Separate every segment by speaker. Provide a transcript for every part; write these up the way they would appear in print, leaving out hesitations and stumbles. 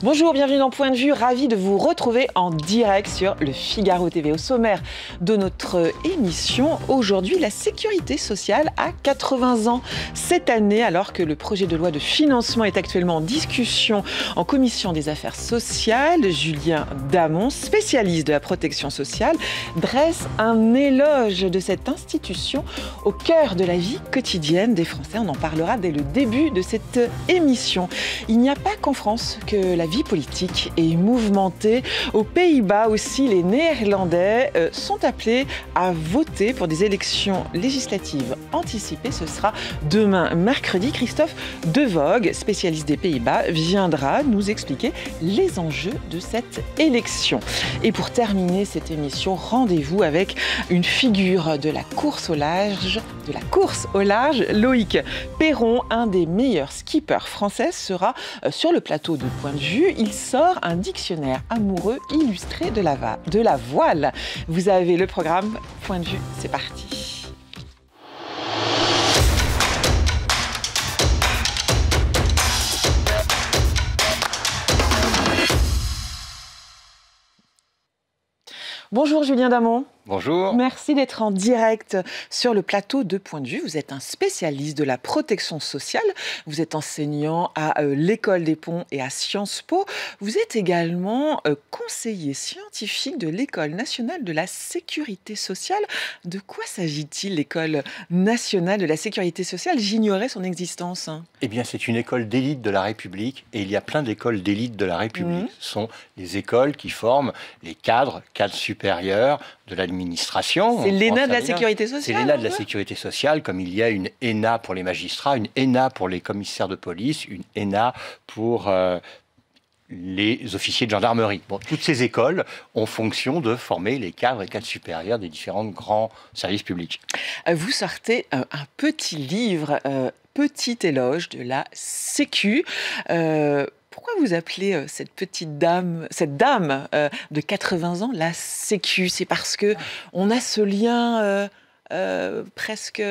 Speaker 1: Bonjour, bienvenue dans Point de Vue, ravi de vous retrouver en direct sur le Figaro TV. Au sommaire de notre émission, aujourd'hui, la sécurité sociale a 80 ans cette année, alors que le projet de loi de financement est actuellement en discussion en commission des affaires sociales. Julien Damon, spécialiste de la protection sociale, dresse un éloge de cette institution au cœur de la vie quotidienne des Français. On en parlera dès le début de cette émission. Il n'y a pas qu'en France que la vie politique est mouvementée. Aux Pays-Bas aussi, les Néerlandais sont appelés à voter pour des élections législatives anticipées. Ce sera demain, mercredi. Christophe De Voogd, spécialiste des Pays-Bas, viendra nous expliquer les enjeux de cette élection. Et pour terminer cette émission, rendez-vous avec une figure de la course au large, Loïc Perron, un des meilleurs skippers français, sera sur le plateau de Point de Vue. Il sort un dictionnaire amoureux illustré de la voile. Vous avez le programme Point de Vue, c'est parti. Bonjour Julien Damon.
Speaker 2: Bonjour.
Speaker 1: Merci d'être en direct sur le plateau de Point de Vue. Vous êtes un spécialiste de la protection sociale. Vous êtes enseignant à l'École des Ponts et à Sciences Po. Vous êtes également conseiller scientifique de l'École nationale de la sécurité sociale. De quoi s'agit-il, l'École nationale de la sécurité sociale? J'ignorais son existence.
Speaker 2: Eh bien, c'est une école d'élite de la République et il y a plein d'écoles d'élite de la République. Ce sont les écoles qui forment les cadres supérieurs de l'administration.
Speaker 1: C'est l'ENA de la sécurité sociale.
Speaker 2: C'est l'ENA de la sécurité sociale, comme il y a une ENA pour les magistrats, une ENA pour les commissaires de police, une ENA pour les officiers de gendarmerie. Bon, toutes ces écoles ont fonction de former les cadres et cadres supérieurs des différents grands services publics.
Speaker 1: Vous sortez un petit livre, Petit éloge de la Sécu. Pourquoi vous appelez cette dame de 80 ans la Sécu? C'est parce que on a ce lien presque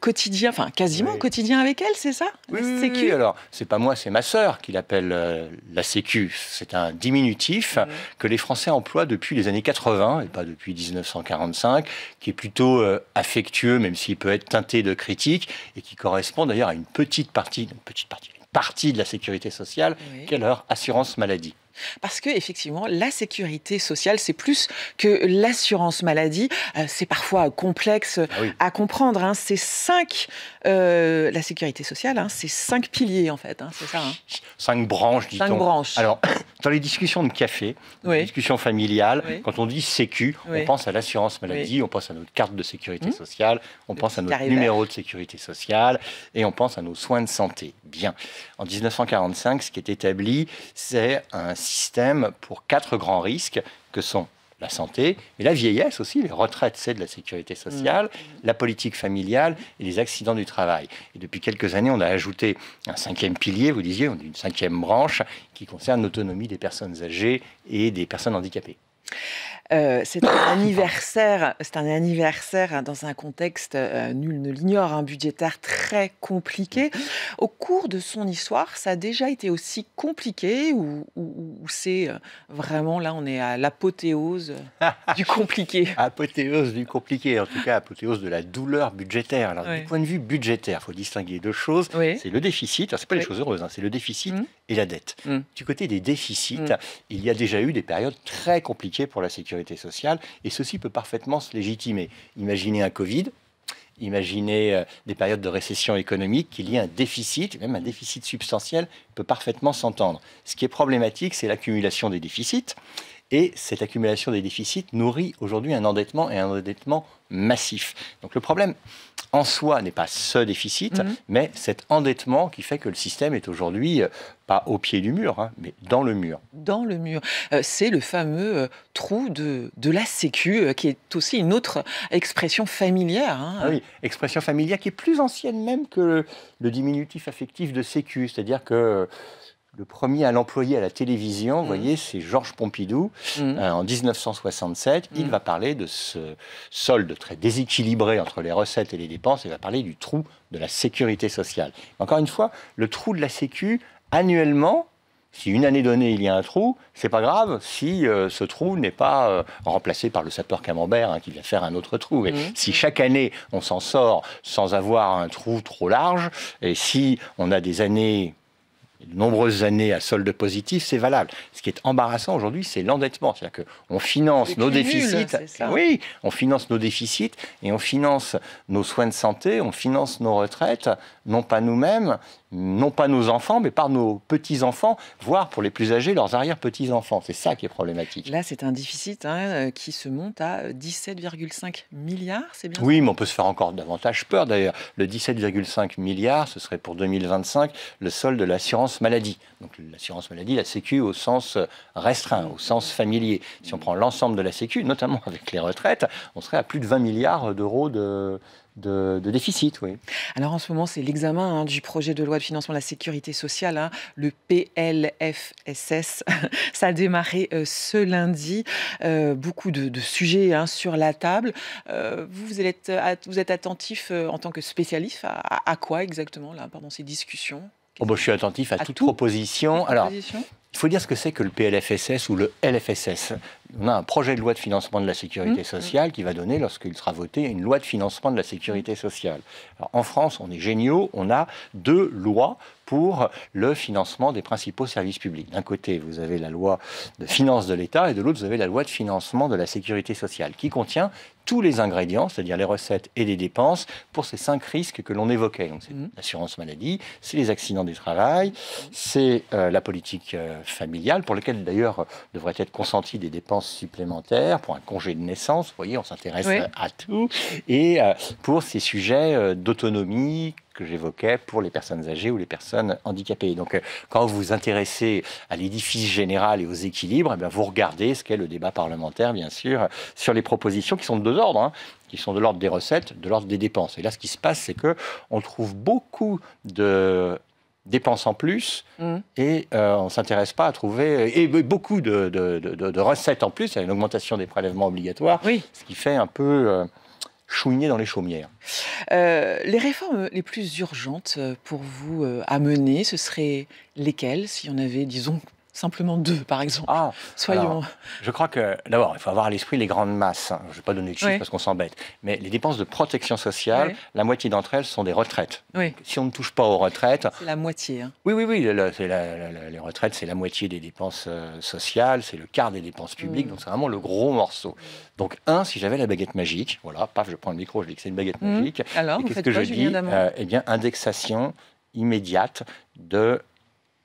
Speaker 1: quotidien, enfin quasiment quotidien avec elle, c'est ça?
Speaker 2: Oui,
Speaker 1: Sécu.
Speaker 2: oui, alors c'est pas moi, c'est ma sœur qui l'appelle la Sécu. C'est un diminutif que les Français emploient depuis les années 80 et pas depuis 1945, qui est plutôt affectueux, même s'il peut être teinté de critique, et qui correspond d'ailleurs à une partie de la sécurité sociale, qu'est leur assurance maladie.
Speaker 1: Parce que effectivement, la sécurité sociale, c'est plus que l'assurance maladie. C'est parfois complexe à comprendre. Hein. La sécurité sociale, c'est 5 piliers en fait. C'est ça.
Speaker 2: 5 branches, dit-on.
Speaker 1: 5 branches.
Speaker 2: Alors, dans les discussions de café, les discussions familiales, quand on dit Sécu, on pense à l'assurance maladie, on pense à notre carte de sécurité sociale, on pense à notre numéro de sécurité sociale et on pense à nos soins de santé. Bien. En 1945, ce qui est établi, c'est un système pour 4 grands risques que sont la santé et la vieillesse aussi, les retraites, c'est de la sécurité sociale, la politique familiale et les accidents du travail. Et depuis quelques années, on a ajouté un 5e pilier, vous disiez, une 5e branche qui concerne l'autonomie des personnes âgées et des personnes handicapées.
Speaker 1: C'est un anniversaire dans un contexte, nul ne l'ignore, budgétaire très compliqué. Au cours de son histoire, ça a déjà été aussi compliqué ou c'est vraiment, là, on est à l'apothéose du compliqué?
Speaker 2: Apothéose du compliqué, en tout cas apothéose de la douleur budgétaire. Alors, du point de vue budgétaire, il faut distinguer 2 choses. C'est le déficit, alors c'est pas les choses heureuses, c'est le déficit et la dette. Du côté des déficits, il y a déjà eu des périodes très compliquées pour la sécurité sociale et ceci peut parfaitement se légitimer. Imaginez un Covid, imaginez des périodes de récession économique, qu'il y ait un déficit, même un déficit substantiel, peut parfaitement s'entendre. Ce qui est problématique, c'est l'accumulation des déficits. Et cette accumulation des déficits nourrit aujourd'hui un endettement massif. Donc le problème en soi n'est pas ce déficit, mais cet endettement qui fait que le système est aujourd'hui pas au pied du mur, mais dans le mur.
Speaker 1: Dans le mur. C'est le fameux trou de la Sécu, qui est aussi une autre expression familière.
Speaker 2: Ah oui, expression familière qui est plus ancienne même que le diminutif affectif de Sécu, c'est-à-dire que le premier à l'employer à la télévision, vous voyez, c'est Georges Pompidou. En 1967, il va parler de ce solde très déséquilibré entre les recettes et les dépenses. Il va parler du trou de la sécurité sociale. Encore une fois, le trou de la Sécu, annuellement, Si une année donnée, il y a un trou, c'est pas grave si ce trou n'est pas remplacé par le sapeur camembert qui vient faire un autre trou. Et si chaque année, on s'en sort sans avoir un trou trop large, et si on a des années, de nombreuses années à solde positif, c'est valable. Ce qui est embarrassant aujourd'hui, c'est l'endettement. C'est-à-dire qu'on finance nos déficits. Oui, on finance nos déficits et on finance nos soins de santé, on finance nos retraites, non pas nous-mêmes, non pas nos enfants, mais par nos petits-enfants, voire pour les plus âgés, leurs arrière-petits-enfants. C'est ça qui est problématique.
Speaker 1: Là, c'est un déficit qui se monte à 17,5 milliards, c'est bien?
Speaker 2: Oui, mais on peut se faire encore davantage peur. D'ailleurs, le 17,5 milliards, ce serait pour 2025 le solde de l'assurance maladie. Donc l'assurance maladie, la Sécu au sens restreint, au sens familier. Si on prend l'ensemble de la Sécu, notamment avec les retraites, on serait à plus de 20 milliards d'euros de déficit, oui.
Speaker 1: Alors en ce moment, c'est l'examen du projet de loi de financement de la sécurité sociale, le PLFSS. Ça a démarré ce lundi. Beaucoup de sujets sur la table. Vous êtes attentif en tant que spécialiste à quoi exactement là, pendant ces discussions?
Speaker 2: Je suis attentif à toute proposition. Alors, il faut dire ce que c'est que le PLFSS ou le LFSS. On a un projet de loi de financement de la sécurité sociale qui va donner, lorsqu'il sera voté, une loi de financement de la sécurité sociale. Alors, en France, on est géniaux, on a 2 lois pour le financement des principaux services publics. D'un côté, vous avez la loi de finances de l'État et de l'autre, vous avez la loi de financement de la sécurité sociale qui contient tous les ingrédients, c'est-à-dire les recettes et les dépenses, pour ces 5 risques que l'on évoquait. Donc, c'est l'assurance maladie, c'est les accidents du travail, c'est la politique familiale, pour laquelle d'ailleurs devraient être consenties des dépenses supplémentaires, pour un congé de naissance, vous voyez, on s'intéresse à tout, et pour ces sujets d'autonomie que j'évoquais pour les personnes âgées ou les personnes handicapées. Donc, quand vous vous intéressez à l'édifice général et aux équilibres, vous regardez ce qu'est le débat parlementaire, bien sûr, sur les propositions qui sont de 2 ordres, qui sont de l'ordre des recettes, de l'ordre des dépenses. Et là, ce qui se passe, c'est qu'on trouve beaucoup de dépenses en plus et on ne s'intéresse pas à trouver... Et beaucoup de recettes en plus, il y a une augmentation des prélèvements obligatoires, ce qui fait un peu... chouiner dans les chaumières.
Speaker 1: Les réformes les plus urgentes pour vous à mener, ce seraient lesquelles, s'il y en avait, disons, simplement 2, par exemple?
Speaker 2: Alors, je crois que, d'abord, il faut avoir à l'esprit les grandes masses. Je ne vais pas donner de chiffres parce qu'on s'embête. Mais les dépenses de protection sociale, la moitié d'entre elles sont des retraites. Si on ne touche pas aux retraites...
Speaker 1: C'est la moitié.
Speaker 2: Oui. Les retraites, c'est la moitié des dépenses sociales, c'est le quart des dépenses publiques. Donc, c'est vraiment le gros morceau. Donc, si j'avais la baguette magique, voilà, paf, je prends le micro, je dis que c'est une baguette magique.
Speaker 1: Alors,
Speaker 2: qu'est-ce que je dis? Indexation immédiate de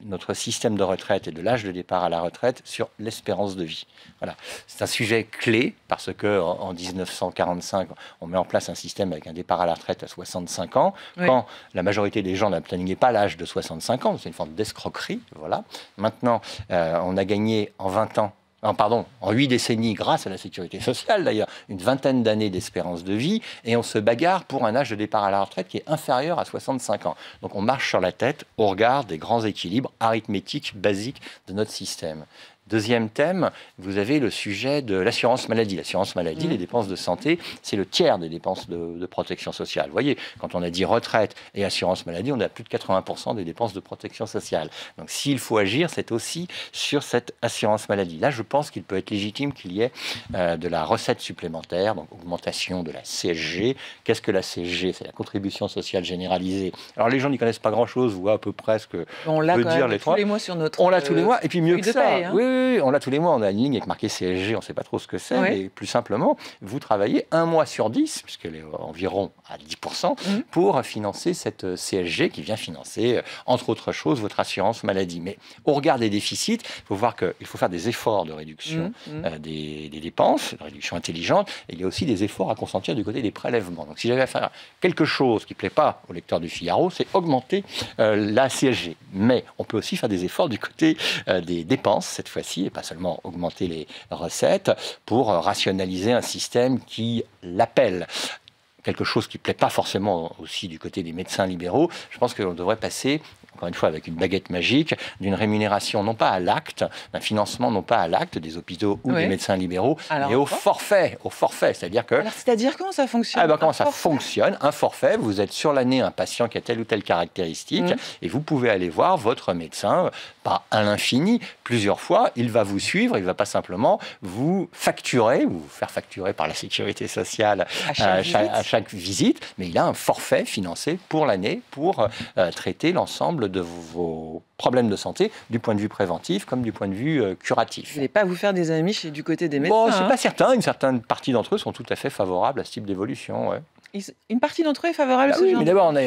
Speaker 2: notre système de retraite et de l'âge de départ à la retraite sur l'espérance de vie. Voilà. C'est un sujet clé parce qu'en 1945, on met en place un système avec un départ à la retraite à 65 ans, quand la majorité des gens n'atteignaient pas l'âge de 65 ans. C'est une forme d'escroquerie. Voilà. Maintenant, on a gagné en 8 décennies, grâce à la sécurité sociale d'ailleurs, une vingtaine d'années d'espérance de vie, et on se bagarre pour un âge de départ à la retraite qui est inférieur à 65 ans. Donc on marche sur la tête au regard des grands équilibres arithmétiques basiques de notre système. Deuxième thème, vous avez le sujet de l'assurance maladie. L'assurance maladie, les dépenses de santé, c'est le tiers des dépenses de protection sociale. Vous voyez, quand on a dit retraite et assurance maladie, on a plus de 80% des dépenses de protection sociale. Donc s'il faut agir, c'est aussi sur cette assurance maladie. Là, je pense qu'il peut être légitime qu'il y ait de la recette supplémentaire, donc augmentation de la CSG. Qu'est-ce que la CSG? C'est la contribution sociale généralisée. Alors les gens n'y connaissent pas grand-chose, voient à peu près ce que
Speaker 1: on l'a quand même tous les mois sur notre...
Speaker 2: On l'a tous les mois, et puis mieux que ça.
Speaker 1: Paye,
Speaker 2: Oui, on l'a tous les mois, on a une ligne avec marqué CSG, on ne sait pas trop ce que c'est, mais plus simplement, vous travaillez 1 mois sur 10, puisqu'elle est environ à 10%, pour financer cette CSG qui vient financer, entre autres choses, votre assurance maladie. Mais au regard des déficits, il faut voir qu'il faut faire des efforts de réduction des dépenses, de réduction intelligente, et il y a aussi des efforts à consentir du côté des prélèvements. Donc si j'avais à faire quelque chose qui ne plaît pas au lecteur du Figaro, c'est augmenter la CSG. Mais on peut aussi faire des efforts du côté des dépenses, cette fois-ci, et pas seulement augmenter les recettes, pour rationaliser un système qui l'appelle. Quelque chose qui ne plaît pas forcément aussi du côté des médecins libéraux. Je pense qu'on devrait passer encore une fois avec une baguette magique, d'une rémunération non pas à l'acte, d'un financement non pas à l'acte des hôpitaux ou des médecins libéraux, mais au forfait. C'est-à-dire que...
Speaker 1: C'est-à-dire comment ça fonctionne?
Speaker 2: Comment ça fonctionne? Un forfait, vous êtes sur l'année un patient qui a telle ou telle caractéristique et vous pouvez aller voir votre médecin, pas à l'infini, plusieurs fois, il va vous suivre, il ne va pas simplement vous facturer, ou vous faire facturer par la sécurité sociale à chaque visite, mais il a un forfait financé pour l'année pour traiter l'ensemble de vos problèmes de santé, du point de vue préventif comme du point de vue curatif.
Speaker 1: Vous n'allez pas vous faire des amis du côté des médecins?
Speaker 2: Bon, c'est pas certain, une certaine partie d'entre eux sont tout à fait favorables à ce type d'évolution, ouais.
Speaker 1: Une partie d'entre eux est favorable à ce genre?
Speaker 2: Oui, mais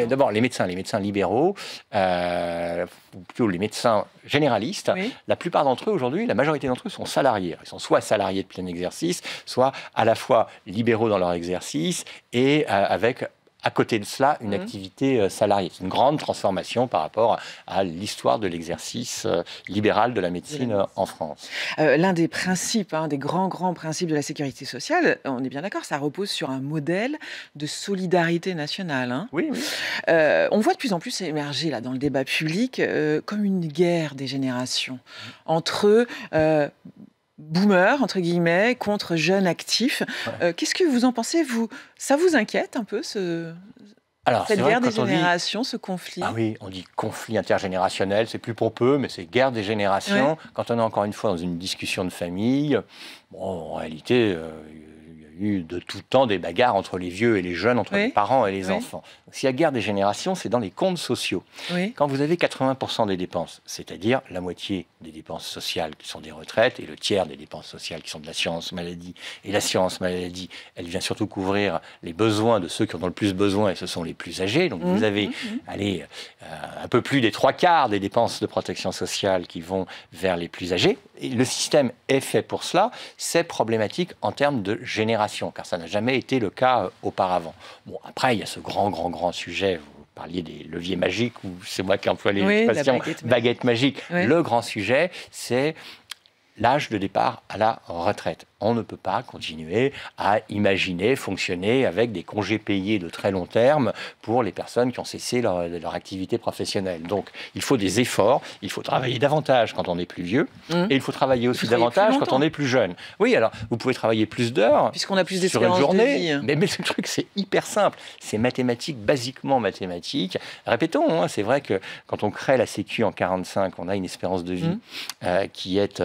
Speaker 2: d'abord les médecins libéraux, ou plutôt les médecins généralistes, la plupart d'entre eux aujourd'hui, la majorité d'entre eux sont salariés. Ils sont soit salariés de plein exercice, soit à la fois libéraux dans leur exercice et avec à côté de cela une activité salariée. C'est une grande transformation par rapport à l'histoire de l'exercice libéral de la médecine en France.
Speaker 1: L'un des principes, des grands principes de la sécurité sociale, on est bien d'accord, ça repose sur un modèle de solidarité nationale.
Speaker 2: Oui.
Speaker 1: On voit de plus en plus émerger là, dans le débat public comme une guerre des générations entre boomers, entre guillemets, contre jeunes actifs. Qu'est-ce que vous en pensez, vous? Ça vous inquiète un peu, cette guerre des générations, ce conflit?
Speaker 2: Ah oui, on dit conflit intergénérationnel, c'est plus pompeux, mais c'est guerre des générations. Quand on est encore une fois dans une discussion de famille, en réalité... il y a eu de tout temps des bagarres entre les vieux et les jeunes, entre les parents et les enfants. S'il y a guerre des générations, c'est dans les comptes sociaux. Quand vous avez 80% des dépenses, c'est-à-dire la moitié des dépenses sociales qui sont des retraites et le tiers des dépenses sociales qui sont de l'assurance maladie, et l'assurance maladie, elle vient surtout couvrir les besoins de ceux qui en ont le plus besoin et ce sont les plus âgés. Donc vous avez un peu plus des 3/4 des dépenses de protection sociale qui vont vers les plus âgés. Et le système est fait pour cela. C'est problématique en termes de génération, car ça n'a jamais été le cas auparavant. Bon, après, il y a ce grand sujet, vous parliez des leviers magiques, ou c'est moi qui emploie l'expression baguette magique. Le grand sujet, c'est l'âge de départ à la retraite. On ne peut pas continuer à imaginer fonctionner avec des congés payés de très long terme pour les personnes qui ont cessé leur activité professionnelle. Donc, il faut des efforts, il faut travailler davantage quand on est plus vieux, et il faut travailler aussi davantage quand on est plus jeune. Oui, alors, vous pouvez travailler plus d'heures,
Speaker 1: puisqu'on a plus
Speaker 2: d'espérance de vie. Mais ce truc, c'est hyper simple. C'est mathématique, basiquement mathématique. Répétons, c'est vrai que quand on crée la Sécu en 45, on a une espérance de vie qui est...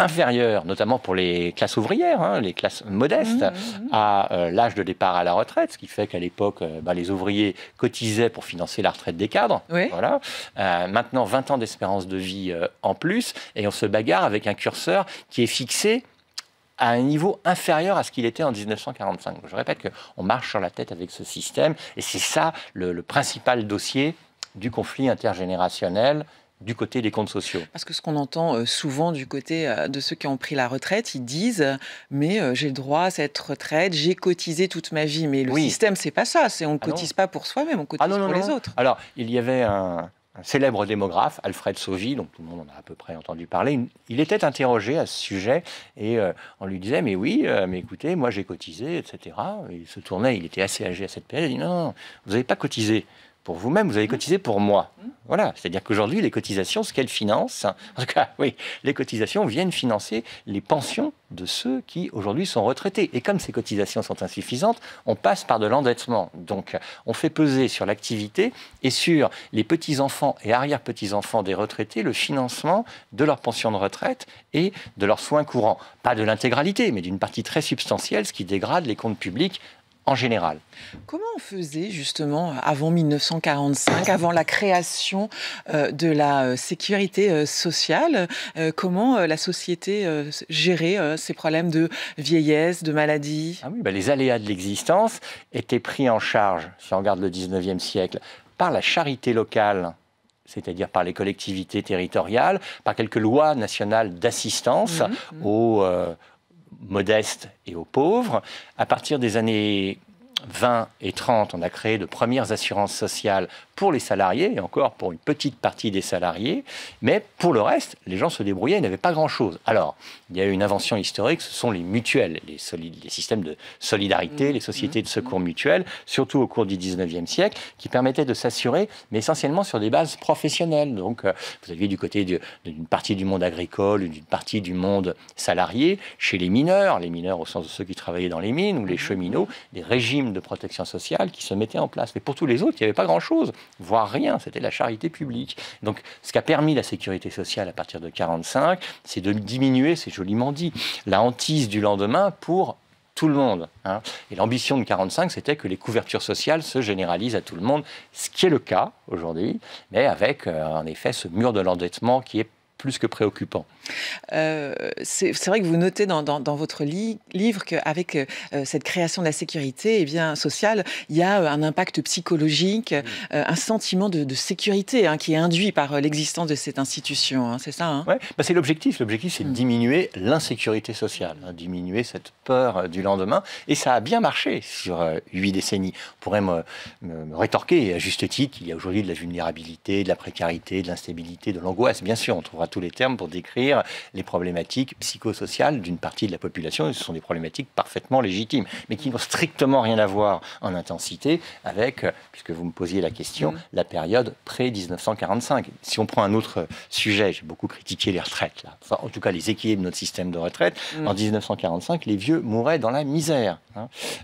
Speaker 2: inférieure, notamment pour les classes ouvrières, les classes modestes, à l'âge de départ à la retraite, ce qui fait qu'à l'époque, les ouvriers cotisaient pour financer la retraite des cadres. Voilà. Maintenant, 20 ans d'espérance de vie en plus, et on se bagarre avec un curseur qui est fixé à un niveau inférieur à ce qu'il était en 1945. Je répète qu'on marche sur la tête avec ce système, et c'est ça le principal dossier du conflit intergénérationnel du côté des comptes sociaux.
Speaker 1: Parce que ce qu'on entend souvent du côté de ceux qui ont pris la retraite, ils disent mais j'ai le droit à cette retraite, j'ai cotisé toute ma vie. Mais le système, c'est pas ça. On ne cotise pas pour soi-même, on cotise pour les autres.
Speaker 2: Alors, il y avait un célèbre démographe, Alfred Sauvy, dont tout le monde en a à peu près entendu parler. Il était interrogé à ce sujet et on lui disait mais oui, mais écoutez, moi j'ai cotisé, etc. Et il se tournait, il était assez âgé à cette période, il dit non, vous n'avez pas cotisé pour vous-même, vous avez cotisé pour moi. Voilà, c'est-à-dire qu'aujourd'hui, les cotisations, ce qu'elles financent, en tout cas, oui, les cotisations viennent financer les pensions de ceux qui, aujourd'hui, sont retraités. Et comme ces cotisations sont insuffisantes, on passe par de l'endettement. Donc, on fait peser sur l'activité et sur les petits-enfants et arrière-petits-enfants des retraités le financement de leur pension de retraite et de leurs soins courants. Pas de l'intégralité, mais d'une partie très substantielle, ce qui dégrade les comptes publics en général.
Speaker 1: Comment on faisait justement avant 1945, avant la création de la sécurité sociale, comment la société gérait ces problèmes de vieillesse, de maladie?
Speaker 2: Les aléas de l'existence étaient pris en charge, si on regarde le 19e siècle, par la charité locale, c'est-à-dire par les collectivités territoriales, par quelques lois nationales d'assistance aux modestes et aux pauvres. À partir des années 20 et 30, on a créé de premières assurances sociales pour les salariés, et encore pour une petite partie des salariés, mais pour le reste, les gens se débrouillaient, ils n'avaient pas grand-chose. Alors, il y a eu une invention historique, ce sont les mutuelles, les systèmes de solidarité, les sociétés de secours mutuels, surtout au cours du 19e siècle, qui permettaient de s'assurer, mais essentiellement sur des bases professionnelles. Donc, vous aviez du côté d'une partie du monde agricole, d'une partie du monde salarié, chez les mineurs au sens de ceux qui travaillaient dans les mines, ou les cheminots, des régimes de protection sociale qui se mettaient en place. Mais pour tous les autres, il n'y avait pas grand-chose, voire rien, c'était la charité publique. Donc, ce qu'a permis la sécurité sociale à partir de 1945, c'est de diminuer, c'est joliment dit, la hantise du lendemain pour tout le monde. Et l'ambition de 1945, c'était que les couvertures sociales se généralisent à tout le monde, ce qui est le cas aujourd'hui, mais avec en effet ce mur de l'endettement qui est plus que préoccupant.
Speaker 1: C'est vrai que vous notez dans votre livre qu'avec cette création de la sécurité sociale, il y a un impact psychologique, un sentiment de sécurité qui est induit par l'existence de cette institution. C'est ça
Speaker 2: Oui, c'est l'objectif. L'objectif, c'est de diminuer l'insécurité sociale, diminuer cette peur du lendemain. Et ça a bien marché sur 8 décennies. On pourrait me rétorquer, à juste titre, qu'il y a aujourd'hui de la vulnérabilité, de la précarité, de l'instabilité, de l'angoisse. Bien sûr, on trouvera tous les termes pour décrire les problématiques psychosociales d'une partie de la population. Et ce sont des problématiques parfaitement légitimes, mais qui n'ont strictement rien à voir en intensité avec, puisque vous me posiez la question, la période pré-1945. Si on prend un autre sujet, j'ai beaucoup critiqué les retraites, là. Enfin, en tout cas les équilibres de notre système de retraite. En 1945, les vieux mouraient dans la misère.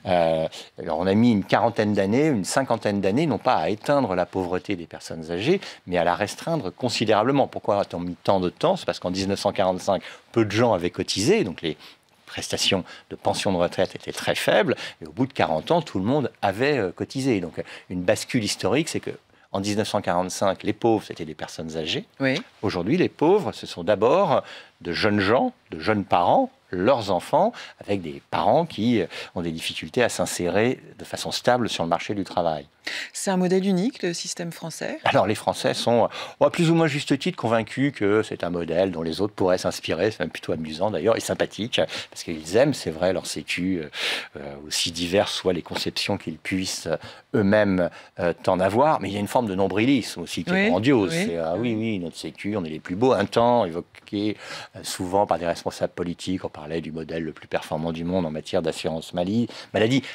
Speaker 2: Alors on a mis une quarantaine d'années, une cinquantaine d'années, non pas à éteindre la pauvreté des personnes âgées, mais à la restreindre considérablement. Pourquoi a-t-on mis tant de temps? C'est parce qu'en 1945, peu de gens avaient cotisé, donc les prestations de pension de retraite étaient très faibles, et au bout de 40 ans, tout le monde avait cotisé. Donc une bascule historique, c'est que en 1945, les pauvres, c'était des personnes âgées. Oui. Aujourd'hui, les pauvres, ce sont d'abord de jeunes gens, de jeunes parents, leurs enfants, avec des parents qui ont des difficultés à s'insérer de façon stable sur le marché du travail.
Speaker 1: C'est un modèle unique, le système français?
Speaker 2: Alors, les Français sont, plus ou moins juste titre, convaincus que c'est un modèle dont les autres pourraient s'inspirer. C'est même plutôt amusant, d'ailleurs, et sympathique, parce qu'ils aiment, c'est vrai, leur sécu, aussi diverses soient les conceptions qu'ils puissent eux-mêmes en avoir. Mais il y a une forme de nombrilisme aussi qui est grandiose. Oui. C'est, oui, notre sécu, on est les plus beaux. Un temps, évoqué souvent par des responsables politiques, on parlait du modèle le plus performant du monde en matière d'assurance maladie.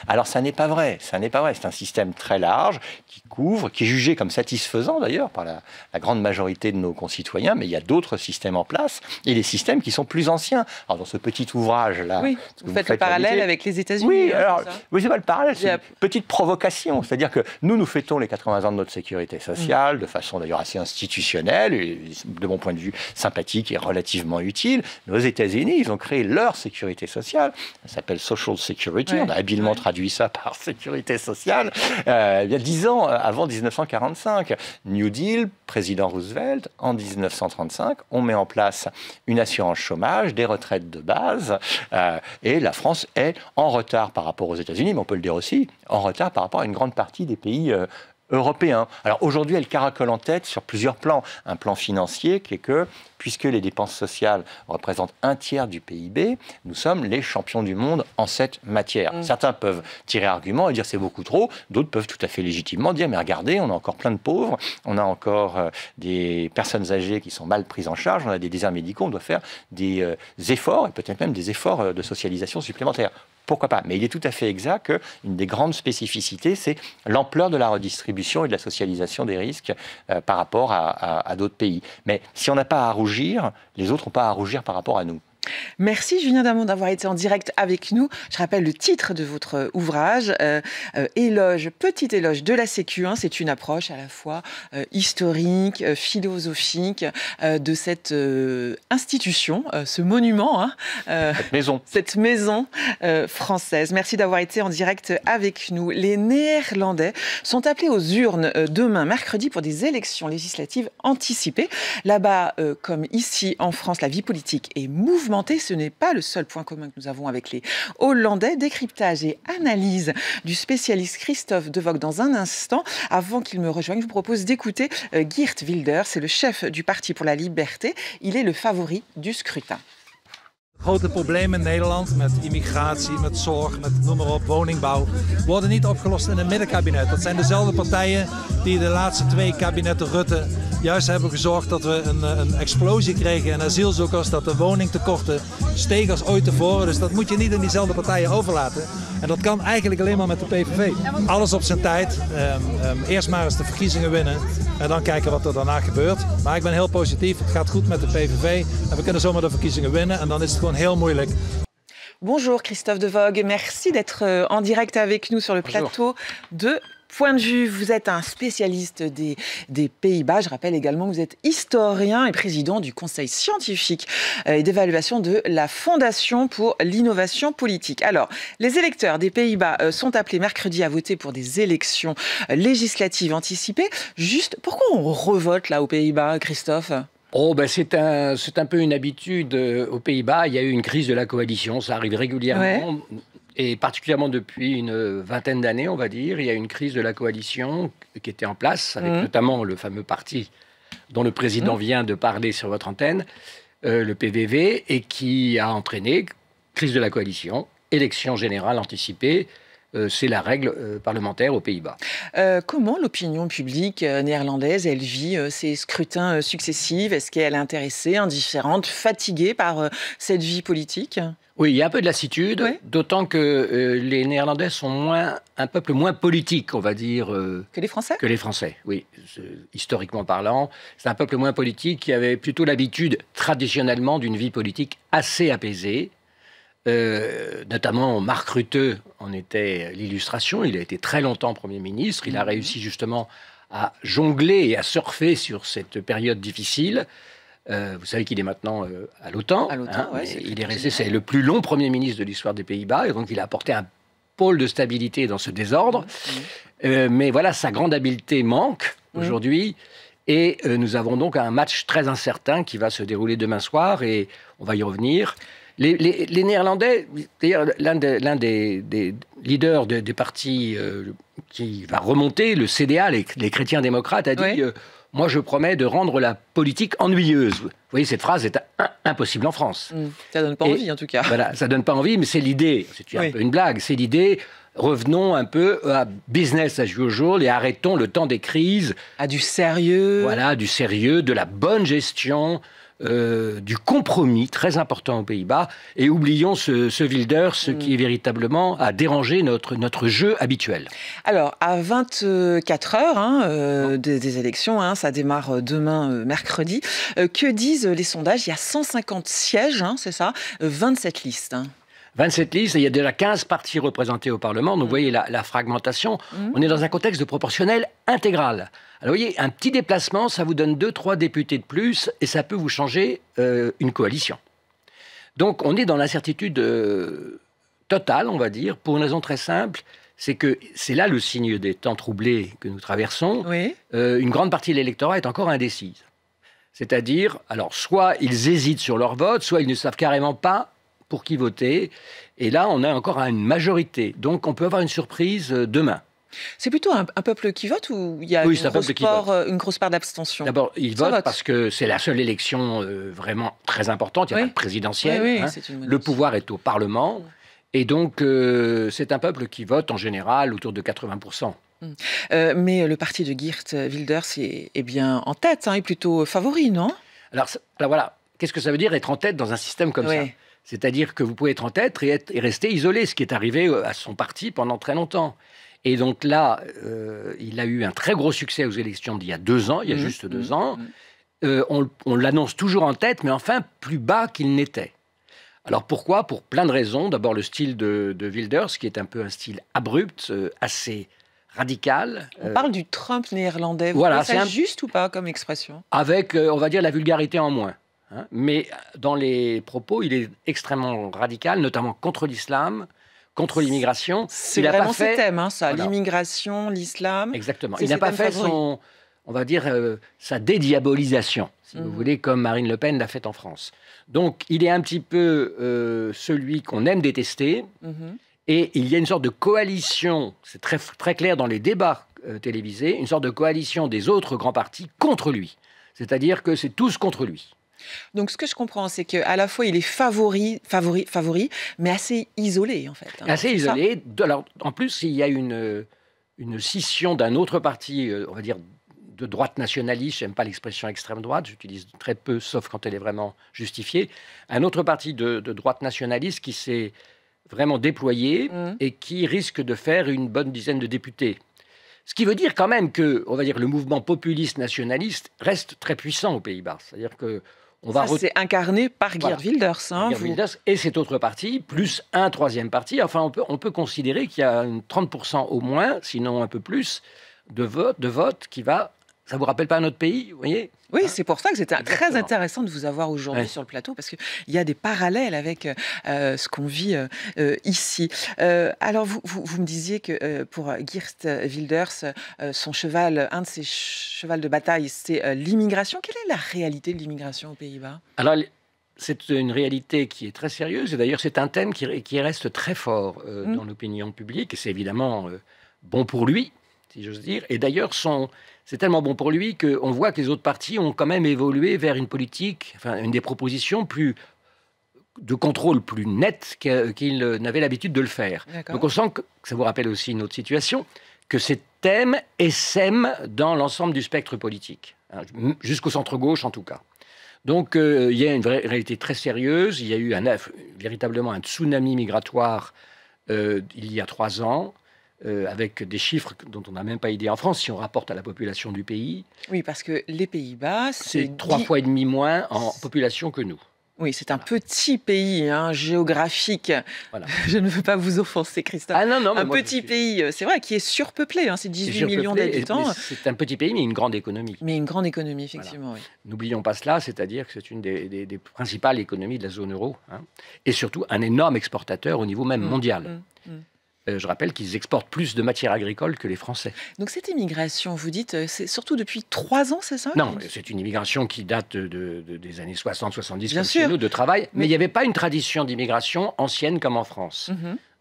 Speaker 2: Alors, ça n'est pas vrai. C'est un système très large, qui couvre, qui est jugé comme satisfaisant d'ailleurs par la grande majorité de nos concitoyens, mais il y a d'autres systèmes en place, et des systèmes qui sont plus anciens. Alors dans ce petit ouvrage-là...
Speaker 1: Oui, vous faites le parallèle avec les États-Unis.
Speaker 2: Oui, alors, c'est pas le parallèle, c'est une petite provocation. C'est-à-dire que nous fêtons les 80 ans de notre sécurité sociale, de façon d'ailleurs assez institutionnelle, et de mon point de vue sympathique et relativement utile. Mais aux États-Unis, ils ont créé leur sécurité sociale, ça s'appelle Social Security, on a habilement traduit ça par sécurité sociale, il y a 10 ans avant 1945. New Deal, président Roosevelt, en 1935, on met en place une assurance chômage, des retraites de base, et la France est en retard par rapport aux États-Unis, mais on peut le dire aussi, en retard par rapport à une grande partie des pays européens. Alors aujourd'hui, elle caracole en tête sur plusieurs plans. Un plan financier qui est que, puisque les dépenses sociales représentent un tiers du PIB, nous sommes les champions du monde en cette matière. Certains peuvent tirer argument et dire c'est beaucoup trop, d'autres peuvent tout à fait légitimement dire mais regardez, on a encore plein de pauvres, on a encore des personnes âgées qui sont mal prises en charge, on a des déserts médicaux, on doit faire des efforts, et peut-être même des efforts de socialisation supplémentaires. Pourquoi pas? Mais il est tout à fait exact qu'une des grandes spécificités, c'est l'ampleur de la redistribution et de la socialisation des risques par rapport à d'autres pays. Mais si on n'a pas à rougir, les autres n'ont pas à rougir par rapport à nous.
Speaker 1: Merci Julien Damon d'avoir été en direct avec nous. Je rappelle le titre de votre ouvrage, Petit éloge de la Sécu. C'est une approche à la fois historique, philosophique de cette institution, ce monument, cette maison française. Merci d'avoir été en direct avec nous. Les Néerlandais sont appelés aux urnes demain, mercredi, pour des élections législatives anticipées. Là-bas, comme ici en France, la vie politique est mouvementée. Ce n'est pas le seul point commun que nous avons avec les Hollandais. Décryptage et analyse du spécialiste Christophe De Vogt dans un instant. Avant qu'il me rejoigne, je vous propose d'écouter Geert Wilders. C'est le chef du Parti pour la Liberté. Il est le favori du scrutin.
Speaker 3: Grote problemen in Nederland met immigratie, met zorg, met noem maar op, woningbouw, worden niet opgelost in een middenkabinet. Dat zijn dezelfde partijen die de laatste 2 kabinetten Rutte juist hebben gezorgd dat we een explosie kregen in asielzoekers, dat de woningtekorten stegen als ooit tevoren. Dus dat moet je niet in diezelfde partijen overlaten. En dat kan eigenlijk alleen maar met de PVV. Alles op zijn tijd. Eerst maar eens de verkiezingen winnen en dan kijken wat er daarna gebeurt. Maar ik ben heel positief. Het gaat goed met de PVV en we kunnen zomaar de verkiezingen winnen en dan is het gewoon heel moeilijk.
Speaker 1: Bonjour Christophe de Vogue, merci d'être en direct avec nous sur le plateau de Point de Vue. Vous êtes un spécialiste des Pays-Bas. Je rappelle également que vous êtes historien et président du conseil scientifique et d'évaluation de la Fondation pour l'innovation politique. Alors, les électeurs des Pays-Bas sont appelés mercredi à voter pour des élections législatives anticipées. Juste, pourquoi on revote là aux Pays-Bas, Christophe ?
Speaker 4: Oh, ben c'est un peu une habitude aux Pays-Bas. Il y a eu une crise de la coalition, ça arrive régulièrement. Ouais. Et particulièrement depuis une vingtaine d'années, on va dire, il y a une crise de la coalition qui était en place, avec notamment le fameux parti dont le président vient de parler sur votre antenne, le PVV, et qui a entraîné crise de la coalition, élection générale anticipée. C'est la règle parlementaire aux Pays-Bas.
Speaker 1: Comment l'opinion publique néerlandaise, elle vit ces scrutins successifs? Est-ce qu'elle est intéressée, indifférente, fatiguée par cette vie politique?
Speaker 4: Oui, il y a un peu de lassitude, d'autant que les Néerlandais sont un peuple moins politique, on va dire.
Speaker 1: Que les Français?
Speaker 4: Que les Français, oui. Historiquement parlant, c'est un peuple moins politique qui avait plutôt l'habitude, traditionnellement, d'une vie politique assez apaisée. Notamment Mark Rutte en était l'illustration. Il a été très longtemps Premier ministre. Il a réussi justement à jongler et à surfer sur cette période difficile. Vous savez qu'il est maintenant à l'OTAN. Il est resté, c'est le plus long Premier ministre de l'histoire des Pays-Bas. Et donc il a apporté un pôle de stabilité dans ce désordre. Mais voilà, sa grande habileté manque aujourd'hui. Et nous avons donc un match très incertain qui va se dérouler demain soir. Et on va y revenir. Les Néerlandais, d'ailleurs, l'un des leaders des partis qui va remonter, le CDA, les chrétiens démocrates, a dit moi, je promets de rendre la politique ennuyeuse. Vous voyez, cette phrase est impossible en France.
Speaker 1: Ça donne pas envie, en tout cas.
Speaker 4: Voilà, ça donne pas envie, mais c'est l'idée. C'est un peu une blague. C'est l'idée. Revenons un peu à business as usual et arrêtons le temps des crises.
Speaker 1: À du sérieux.
Speaker 4: Voilà, du sérieux, de la bonne gestion. Du compromis très important aux Pays-Bas et oublions ce Wilders, ce qui est véritablement a dérangé notre jeu habituel.
Speaker 1: Alors, à 24 heures des élections, ça démarre demain, mercredi. Que disent les sondages? Il y a 150 sièges, c'est ça, 27 listes.
Speaker 4: 27 listes, et il y a déjà 15 partis représentés au Parlement. Donc, vous voyez la fragmentation. On est dans un contexte de proportionnel intégral. Alors, vous voyez, un petit déplacement, ça vous donne 2-3 députés de plus et ça peut vous changer une coalition. Donc, on est dans l'incertitude totale, on va dire, pour une raison très simple. C'est que c'est là le signe des temps troublés que nous traversons. Une grande partie de l'électorat est encore indécise. C'est-à-dire, alors, soit ils hésitent sur leur vote, soit ils ne savent carrément pas pour qui voter. Et là, on a encore une majorité. Donc, on peut avoir une surprise demain.
Speaker 1: C'est plutôt un peuple qui vote ou il y a une grosse part d'abstention?
Speaker 4: D'abord, ils votent parce que c'est la seule élection vraiment très importante. Il n'y a pas de présidentielle. Le pouvoir est au Parlement. Et donc, c'est un peuple qui vote en général autour de 80%.
Speaker 1: Mais le parti de Geert Wilders est bien en tête, est plutôt favori, non?
Speaker 4: Alors voilà, qu'est-ce que ça veut dire être en tête dans un système comme ça? C'est-à-dire que vous pouvez être en tête et rester isolé, ce qui est arrivé à son parti pendant très longtemps. Et donc là, il a eu un très gros succès aux élections d'il y a 2 ans, il y a juste 2 ans. On l'annonce toujours en tête, mais enfin plus bas qu'il n'était. Alors pourquoi? Pour plein de raisons. D'abord le style de Wilders, qui est un peu un style abrupt, assez radical.
Speaker 1: On parle du Trump néerlandais. Vous trouvez ça juste ou pas comme expression?
Speaker 4: Avec, on va dire, la vulgarité en moins. Mais dans les propos, il est extrêmement radical, notamment contre l'islam, contre l'immigration.
Speaker 1: C'est vraiment ses thèmes, ça, l'immigration, l'islam.
Speaker 4: Exactement. Il n'a pas fait on va dire, sa dédiabolisation, si vous voulez, comme Marine Le Pen l'a fait en France. Donc, il est un petit peu celui qu'on aime détester. Et il y a une sorte de coalition, c'est très, très clair dans les débats télévisés, une sorte de coalition des autres grands partis contre lui. C'est-à-dire que c'est tous contre lui.
Speaker 1: Donc, ce que je comprends, c'est qu'à la fois, il est favori, mais assez isolé, en fait.
Speaker 4: Assez isolé. Alors, en plus, il y a une scission d'un autre parti, on va dire, de droite nationaliste. Je n'aime pas l'expression extrême droite, j'utilise très peu, sauf quand elle est vraiment justifiée. Un autre parti de droite nationaliste qui s'est vraiment déployé et qui risque de faire une bonne dizaine de députés. Ce qui veut dire quand même que, on va dire, le mouvement populiste nationaliste reste très puissant aux Pays-Bas. C'est-à-dire que
Speaker 1: c'est incarné par Geert Wilders.
Speaker 4: Geert Wilders et cet autre parti, plus un troisième parti. Enfin, on peut considérer qu'il y a 30% au moins, sinon un peu plus, de vote qui va... Ça vous rappelle pas un autre pays, vous voyez?
Speaker 1: Oui, c'est pour ça que c'était très intéressant de vous avoir aujourd'hui sur le plateau, parce qu'il y a des parallèles avec ce qu'on vit ici. Alors, vous me disiez que pour Geert Wilders, un de ses chevals de bataille, c'est l'immigration. Quelle est la réalité de l'immigration aux Pays-Bas?
Speaker 4: Alors, c'est une réalité qui est très sérieuse, et d'ailleurs, c'est un thème qui reste très fort dans l'opinion publique, et c'est évidemment bon pour lui, si j'ose dire. Et d'ailleurs, c'est tellement bon pour lui qu'on voit que les autres partis ont quand même évolué vers une politique, enfin, une des propositions de contrôle plus nette qu'ils n'avaient l'habitude de le faire. Donc on sent que ça vous rappelle aussi une autre situation, que ces thèmes essaiment dans l'ensemble du spectre politique, hein, jusqu'au centre-gauche en tout cas. Donc il y a une réalité très sérieuse, il y a eu véritablement un tsunami migratoire il y a 3 ans, avec des chiffres dont on n'a même pas idée en France, si on rapporte à la population du pays.
Speaker 1: Oui, parce que les Pays-Bas...
Speaker 4: C'est 3 fois et demi moins en population que nous.
Speaker 1: Oui, c'est un petit pays géographique. Voilà. Je ne veux pas vous offenser, Christophe.
Speaker 4: Ah non,
Speaker 1: un petit pays, c'est vrai, qui est surpeuplé. C'est 18 millions d'habitants.
Speaker 4: C'est un petit pays, mais une grande économie.
Speaker 1: Mais une grande économie, effectivement, oui.
Speaker 4: N'oublions pas cela, c'est-à-dire que c'est une des principales économies de la zone euro. Hein, et surtout, un énorme exportateur au niveau même mondial. Je rappelle qu'ils exportent plus de matières agricoles que les Français.
Speaker 1: Donc cette immigration, vous dites, c'est surtout depuis 3 ans, c'est ça?
Speaker 4: Non, c'est une immigration qui date des années 60-70 comme chez nous, de travail. Mais il n'y avait pas une tradition d'immigration ancienne comme en France.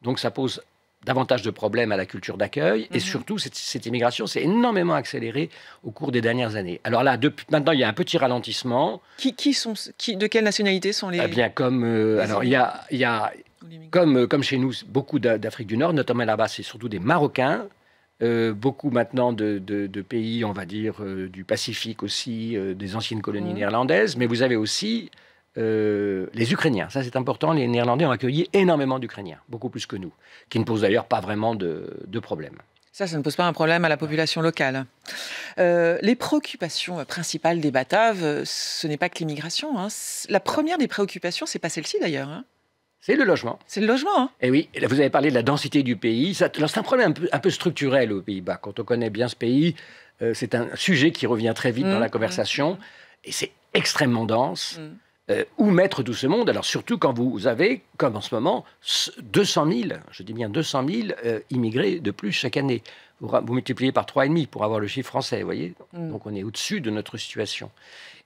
Speaker 4: Donc ça pose davantage de problèmes à la culture d'accueil. Et surtout, cette immigration s'est énormément accélérée au cours des dernières années. Alors là, maintenant, il y a un petit ralentissement.
Speaker 1: De quelle nationalité sont les...
Speaker 4: Eh bien, alors, il y a comme chez nous, beaucoup d'Afrique du Nord, notamment là-bas, c'est surtout des Marocains, beaucoup maintenant de pays, on va dire, du Pacifique aussi, des anciennes colonies néerlandaises, mais vous avez aussi les Ukrainiens. Ça, c'est important, les Néerlandais ont accueilli énormément d'Ukrainiens, beaucoup plus que nous, qui ne posent d'ailleurs pas vraiment de problème.
Speaker 1: Ça ne pose pas un problème à la population locale. Les préoccupations principales des Bataves, ce n'est pas que l'immigration. La première des préoccupations, c'est pas celle-ci d'ailleurs.
Speaker 4: C'est le logement.
Speaker 1: C'est le logement.
Speaker 4: Et oui, vous avez parlé de la densité du pays. C'est un problème un peu structurel aux Pays-Bas. Quand on connaît bien ce pays, c'est un sujet qui revient très vite dans la conversation. Et c'est extrêmement dense. Où mettre tout ce monde? Alors surtout quand vous avez, comme en ce moment, 200 000, je dis bien 200 000 immigrés de plus chaque année. Vous multipliez par 3,5 pour avoir le chiffre français, vous voyez. Donc on est au-dessus de notre situation.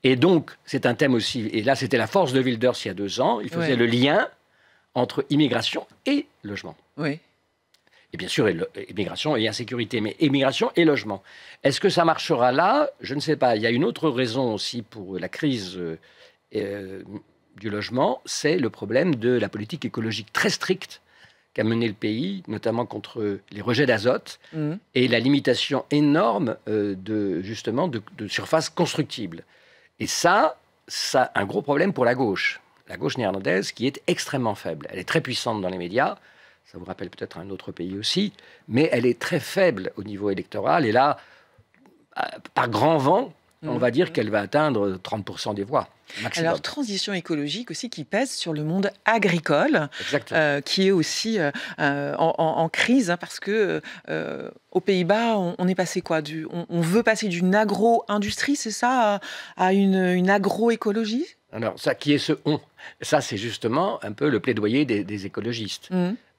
Speaker 4: Et donc, c'est un thème aussi, et là c'était la force de Wilders il y a 2 ans, il faisait le lien entre immigration et logement.
Speaker 1: Oui.
Speaker 4: Et bien sûr, immigration et insécurité, mais immigration et logement. Est-ce que ça marchera là? Je ne sais pas. Il y a une autre raison aussi pour la crise du logement, c'est le problème de la politique écologique très stricte qu'a mené le pays, notamment contre les rejets d'azote et la limitation énorme de surfaces constructibles. Et ça a un gros problème pour la gauche néerlandaise qui est extrêmement faible. Elle est très puissante dans les médias, ça vous rappelle peut-être un autre pays aussi, mais elle est très faible au niveau électoral. Et là, par grand vent, on va dire qu'elle va atteindre 30% des voix. Maximum.
Speaker 1: Alors, transition écologique aussi qui pèse sur le monde agricole, qui est aussi en crise, parce que aux Pays-Bas, on est passé quoi on veut passer d'une agro-industrie, c'est ça, à une agroécologie?
Speaker 4: Alors, ça, qui est ce on? Ça, c'est justement un peu le plaidoyer des écologistes.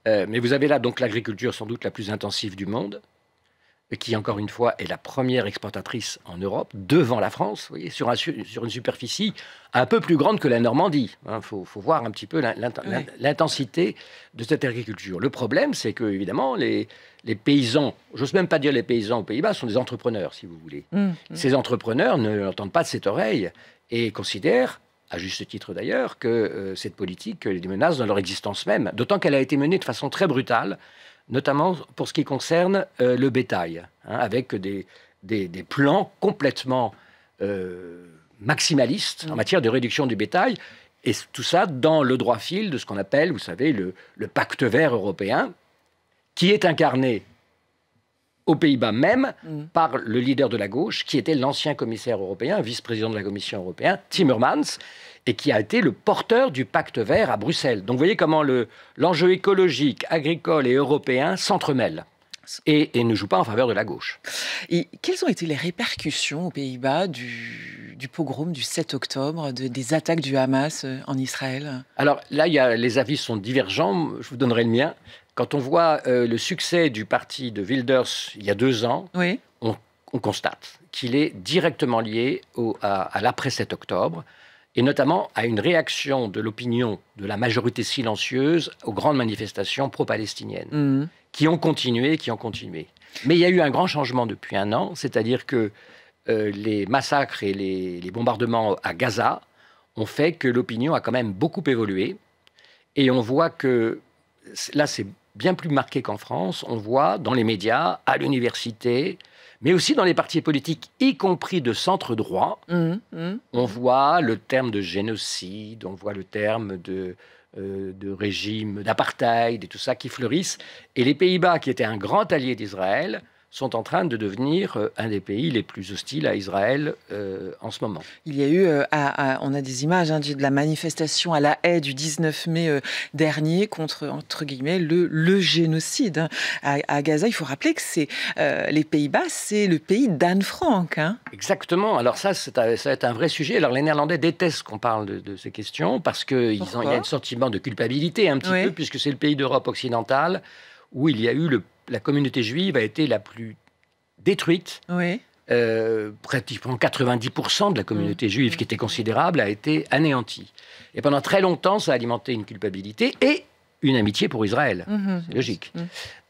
Speaker 4: Mais vous avez là donc l'agriculture sans doute la plus intensive du monde, qui, encore une fois, est la première exportatrice en Europe, devant la France, vous voyez, sur une superficie un peu plus grande que la Normandie. Il faut voir un petit peu l'intensité de cette agriculture. Le problème, c'est que, évidemment, les paysans, j'ose même pas dire les paysans aux Pays-Bas, sont des entrepreneurs, si vous voulez. Ces entrepreneurs ne l'entendent pas de cette oreille et considèrent, à juste titre d'ailleurs, que cette politique les menace dans leur existence même, d'autant qu'elle a été menée de façon très brutale, notamment pour ce qui concerne le bétail, avec des plans complètement maximalistes en matière de réduction du bétail, et tout ça dans le droit fil de ce qu'on appelle, vous savez, le pacte vert européen, qui est incarné aux Pays-Bas même par le leader de la gauche, qui était l'ancien commissaire européen, vice-président de la Commission européenne, Timmermans, et qui a été le porteur du pacte vert à Bruxelles. Donc vous voyez comment l'enjeu écologique, agricole et européen s'entremêlent et ne joue pas en faveur de la gauche.
Speaker 1: Et quelles ont été les répercussions aux Pays-Bas du pogrom du 7 octobre, des attaques du Hamas en Israël?
Speaker 4: Alors là, les avis sont divergents, je vous donnerai le mien. Quand on voit le succès du parti de Wilders il y a 2 ans,
Speaker 1: oui.
Speaker 4: on constate qu'il est directement lié à l'après-7 octobre, et notamment à une réaction de l'opinion de la majorité silencieuse aux grandes manifestations pro-palestiniennes, qui ont continué. Mais il y a eu un grand changement depuis 1 an, c'est-à-dire que les massacres et les bombardements à Gaza ont fait que l'opinion a quand même beaucoup évolué, et on voit que, là c'est bien plus marqué qu'en France, on voit dans les médias, à l'université, mais aussi dans les partis politiques, y compris de centre-droit, on voit le terme de génocide, on voit le terme de régime d'apartheid et tout ça qui fleurissent. Et les Pays-Bas, qui étaient un grand allié d'Israël, sont en train de devenir un des pays les plus hostiles à Israël en ce moment.
Speaker 1: Il y a eu, on a des images de la manifestation à La Haye du 19 mai dernier contre, entre guillemets, le génocide. À Gaza, il faut rappeler que les Pays-Bas, c'est le pays d'Anne Frank.
Speaker 4: Exactement. Alors ça va être un vrai sujet. Alors les Néerlandais détestent qu'on parle de ces questions parce qu'il y a un sentiment de culpabilité un petit peu, puisque c'est le pays d'Europe occidentale où il y a eu la communauté juive a été la plus détruite.
Speaker 1: Oui.
Speaker 4: Pratiquement 90% de la communauté juive, qui était considérable, a été anéantie. Et pendant très longtemps, ça a alimenté une culpabilité et une amitié pour Israël. C'est logique.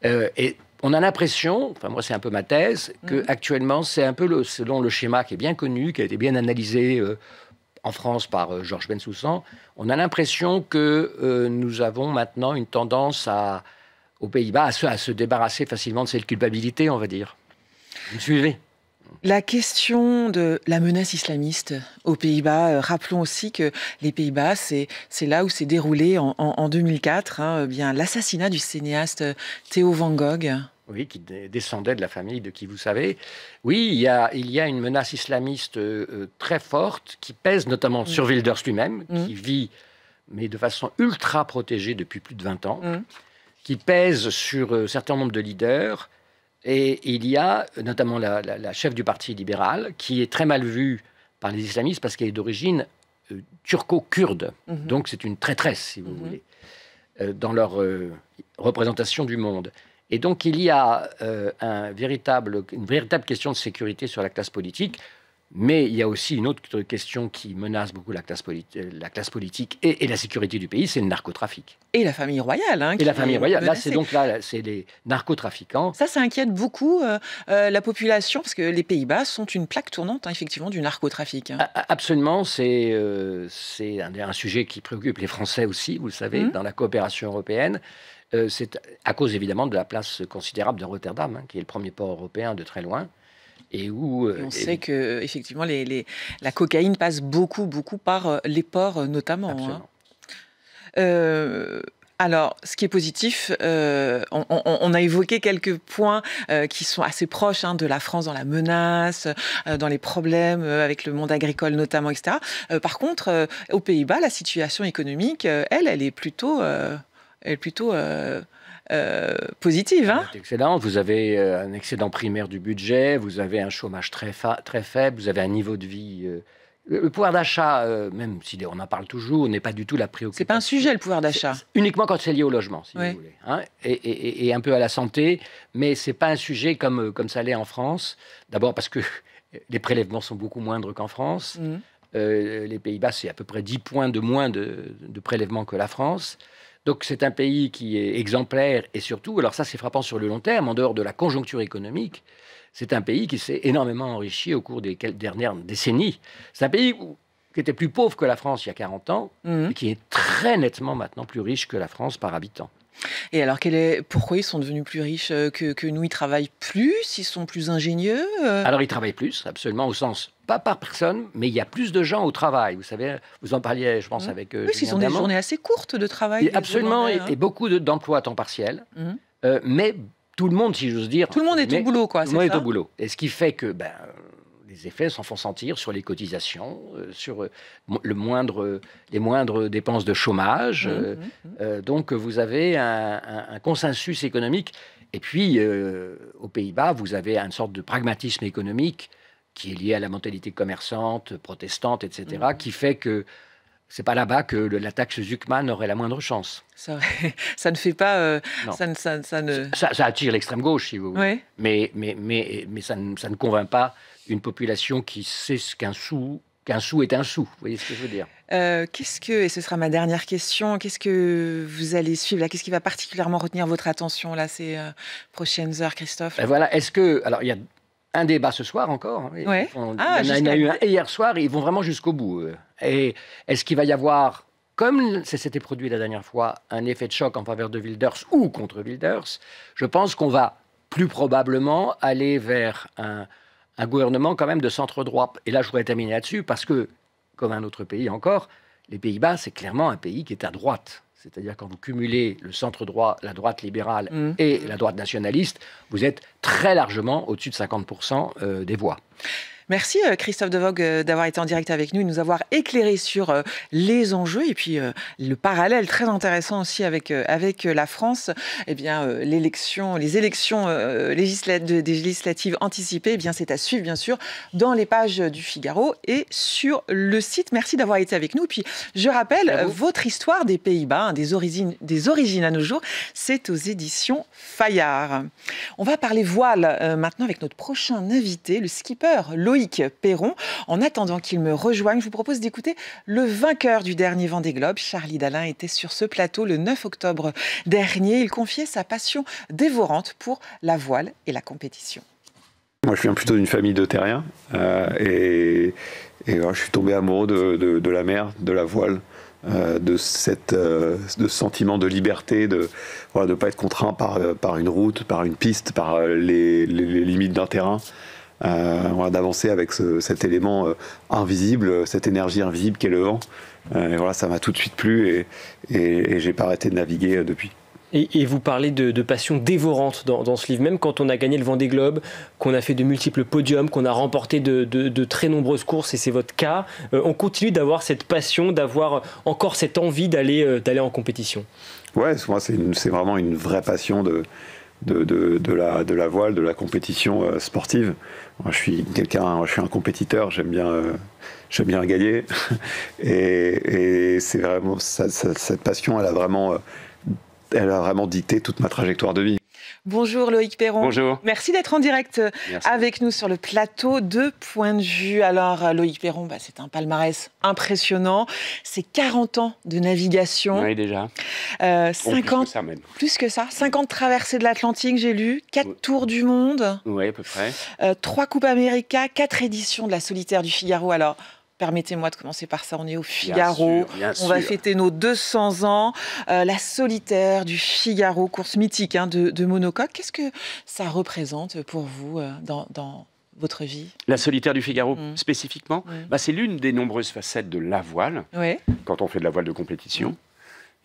Speaker 4: Et on a l'impression, enfin moi c'est un peu ma thèse, qu'actuellement c'est un peu selon le schéma qui est bien connu, qui a été bien analysé en France par Georges Bensoussan, on a l'impression que nous avons maintenant une tendance aux Pays-Bas à se débarrasser facilement de cette culpabilité, on va dire. Vous me suivez ?
Speaker 1: La question de la menace islamiste aux Pays-Bas, rappelons aussi que les Pays-Bas, c'est là où s'est déroulé en 2004 bien l'assassinat du cinéaste Theo van Gogh.
Speaker 4: Oui, qui descendait de la famille de qui vous savez. Oui, il y a une menace islamiste très forte qui pèse notamment sur Wilders lui-même, qui vit, mais de façon ultra protégée depuis plus de 20 ans, qui pèse sur un certain nombre de leaders. Et il y a notamment la chef du Parti libéral, qui est très mal vue par les islamistes parce qu'elle est d'origine turco-kurde. Donc c'est une traîtresse, si vous voulez, dans leur représentation du monde. Et donc il y a une véritable question de sécurité sur la classe politique. Mais il y a aussi une autre question qui menace beaucoup la classe politique et la sécurité du pays, c'est le narcotrafic.
Speaker 1: Et la famille royale.
Speaker 4: Et la famille royale. Là, c'est les narcotrafiquants. Ça
Speaker 1: inquiète beaucoup la population, parce que les Pays-Bas sont une plaque tournante, effectivement, du narcotrafic.
Speaker 4: Absolument. C'est un sujet qui préoccupe les Français aussi, vous le savez, dans la coopération européenne. C'est à cause, évidemment, de la place considérable de Rotterdam, qui est le premier port européen de très loin. Et où
Speaker 1: on sait que effectivement la cocaïne passe beaucoup par les ports notamment.
Speaker 4: Absolument.
Speaker 1: Alors, ce qui est positif, on a évoqué quelques points qui sont assez proches de la France dans la menace, dans les problèmes avec le monde agricole notamment, etc. Par contre, aux Pays-Bas, la situation économique, elle est plutôt positive.
Speaker 4: C'est excellent. Vous avez un excédent primaire du budget, vous avez un chômage très faible, vous avez un niveau de vie... Le pouvoir d'achat, même si on en parle toujours, n'est pas du tout la préoccupation.
Speaker 1: C'est pas un sujet, le pouvoir d'achat.
Speaker 4: Uniquement quand c'est lié au logement, si vous voulez. Et un peu à la santé, mais c'est pas un sujet comme ça l'est en France. D'abord parce que les prélèvements sont beaucoup moindres qu'en France. Les Pays-Bas, c'est à peu près 10 points de moins de prélèvements que la France. Donc c'est un pays qui est exemplaire et surtout, alors ça c'est frappant sur le long terme, en dehors de la conjoncture économique, c'est un pays qui s'est énormément enrichi au cours des dernières décennies. C'est un pays qui était plus pauvre que la France il y a 40 ans, et qui est très nettement maintenant plus riche que la France par habitant.
Speaker 1: Et alors, pourquoi ils sont devenus plus riches que nous? Ils travaillent plus? Ils sont plus ingénieux?
Speaker 4: Alors, ils travaillent plus, absolument, au sens, pas par personne, mais il y a plus de gens au travail. Vous savez, vous en parliez, je pense, avec
Speaker 1: oui, ils ont des journées assez courtes de travail.
Speaker 4: Absolument, et beaucoup d'emplois à temps partiel. Mais tout le monde, si j'ose dire...
Speaker 1: Tout le monde est au boulot, quoi.
Speaker 4: Tout le monde est au boulot. Et ce qui fait que... les effets s'en font sentir sur les cotisations, sur les moindres dépenses de chômage. Donc, vous avez un consensus économique. Et puis, aux Pays-Bas, vous avez une sorte de pragmatisme économique qui est lié à la mentalité commerçante, protestante, etc., qui fait que c'est pas là-bas que la taxe Zuckman aurait la moindre chance.
Speaker 1: Ça ne fait pas...
Speaker 4: Ça attire l'extrême gauche, si vous voulez. Mais ça ne convainc pas une population qui sait qu'un sou est un sou. Vous voyez ce que je veux dire?
Speaker 1: Et ce sera ma dernière question, qu'est-ce que vous allez suivre là? Qu'est-ce qui va particulièrement retenir votre attention là, ces prochaines heures, Christophe?
Speaker 4: Voilà, alors il y a un débat ce soir encore. Il y en a eu un hier soir, et ils vont vraiment jusqu'au bout. Et est-ce qu'il va y avoir, comme ça s'était produit la dernière fois, un effet de choc en faveur de Wilders ou contre Wilders? Je pense qu'on va plus probablement aller vers un gouvernement quand même de centre-droit. Et là, je voudrais terminer là-dessus, parce que, comme un autre pays encore, les Pays-Bas, c'est clairement un pays qui est à droite. C'est-à-dire, quand vous cumulez le centre-droit, la droite libérale et la droite nationaliste, vous êtes très largement au-dessus de 50% des voix.
Speaker 1: Merci Christophe De Voogd d'avoir été en direct avec nous et de nous avoir éclairé sur les enjeux et puis le parallèle très intéressant aussi avec la France. Eh bien, les élections législatives anticipées, eh bien, c'est à suivre bien sûr dans les pages du Figaro et sur le site. Merci d'avoir été avec nous. Et puis, je rappelle votre histoire des Pays-Bas, des origines à nos jours, c'est aux éditions Fayard. On va parler voile maintenant avec notre prochain invité, le skipper Loïc Perron. En attendant qu'il me rejoigne, je vous propose d'écouter le vainqueur du dernier Vendée Globe. Charlie Dalin était sur ce plateau le 9 octobre dernier. Il confiait sa passion dévorante pour la voile et la compétition.
Speaker 5: Moi, je viens plutôt d'une famille de terriens et je suis tombé amoureux de la mer, de la voile, de ce sentiment de liberté, de ne pas être contraint par une route, par une piste, par les limites d'un terrain. D'avancer avec cet élément invisible, cette énergie invisible qu'est le vent. Et voilà, ça m'a tout de suite plu et j'ai pas arrêté de naviguer depuis.
Speaker 6: Et vous parlez de passion dévorante dans ce livre, même quand on a gagné le Vendée Globe, qu'on a fait de multiples podiums, qu'on a remporté de très nombreuses courses, et c'est votre cas, on continue d'avoir cette passion, d'avoir encore cette envie d'aller en compétition. Ouais,
Speaker 5: moi c'est vraiment une vraie passion de la voile, de la compétition sportive. Moi, je suis un compétiteur, j'aime bien gagner. et c'est vraiment cette passion, elle a vraiment dicté toute ma trajectoire de vie.
Speaker 1: Bonjour Loïc Perron.
Speaker 5: Bonjour.
Speaker 1: Merci d'être en direct avec nous sur le plateau de Point de Vue. Alors Loïc Perron, c'est un palmarès impressionnant. C'est 40 ans de navigation.
Speaker 7: Oui, déjà.
Speaker 1: 50, plus que ça. 50 traversées de l'Atlantique, j'ai lu. 4 tours du monde.
Speaker 7: Oui, à peu près.
Speaker 1: 3 Coupes América, 4 éditions de la Solitaire du Figaro. Alors, permettez-moi de commencer par ça. On est au Figaro. Bien sûr. Va fêter nos 200 ans. La Solitaire du Figaro, course mythique de monocoque. Qu'est-ce que ça représente pour vous dans votre vie? La
Speaker 7: Solitaire du Figaro, spécifiquement, c'est l'une des nombreuses facettes de la voile, quand on fait de la voile de compétition.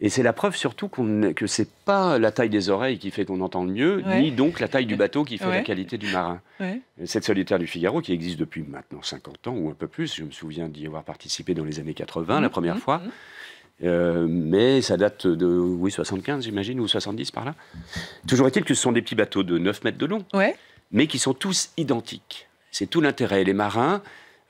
Speaker 7: Et c'est la preuve surtout que ce n'est pas la taille des oreilles qui fait qu'on entend le mieux, ni donc la taille du bateau qui fait la qualité du marin. Cette Solitaire du Figaro, qui existe depuis maintenant 50 ans ou un peu plus, je me souviens d'y avoir participé dans les années 80, la première fois, mais ça date de 75, j'imagine, ou 70 par là. Toujours est-il que ce sont des petits bateaux de 9 mètres de long, mais qui sont tous identiques. C'est tout l'intérêt. Les marins...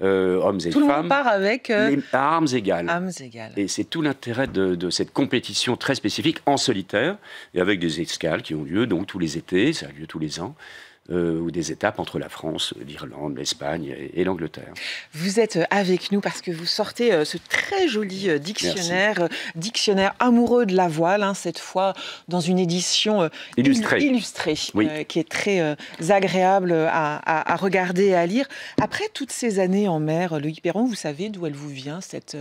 Speaker 7: hommes et femmes.
Speaker 1: Tout le monde part avec
Speaker 7: à armes égales.
Speaker 1: Armes égales.
Speaker 7: Et c'est tout l'intérêt de cette compétition très spécifique en solitaire, et avec des escales qui ont lieu donc tous les étés, ça a lieu tous les ans, ou des étapes entre la France, l'Irlande, l'Espagne et l'Angleterre.
Speaker 1: Vous êtes avec nous parce que vous sortez ce très joli dictionnaire, dictionnaire amoureux de la voile, cette fois dans une édition illustrée
Speaker 7: oui.
Speaker 1: Qui est très agréable à regarder et à lire. Après toutes ces années en mer, Loïc Perron, vous savez d'où elle vous vient, cette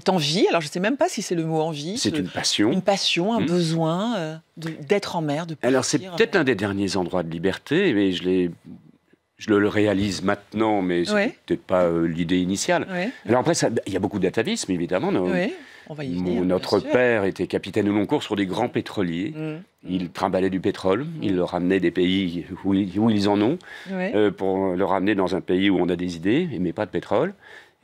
Speaker 1: envie? Alors, je ne sais même pas si c'est le mot envie.
Speaker 7: C'est une passion.
Speaker 1: Une passion, un besoin d'être en mer, de partir.
Speaker 7: Alors, c'est peut-être l'un des derniers endroits de liberté, mais je le réalise maintenant, mais c'est peut-être pas l'idée initiale. Ouais. Alors après, il y a beaucoup d'atavisme, évidemment.
Speaker 1: On va y venir,
Speaker 7: notre père était capitaine au long cours sur des grands pétroliers. Il trimballait du pétrole, il le ramenait des pays où ils en ont, pour le ramener dans un pays où on a des idées, mais pas de pétrole.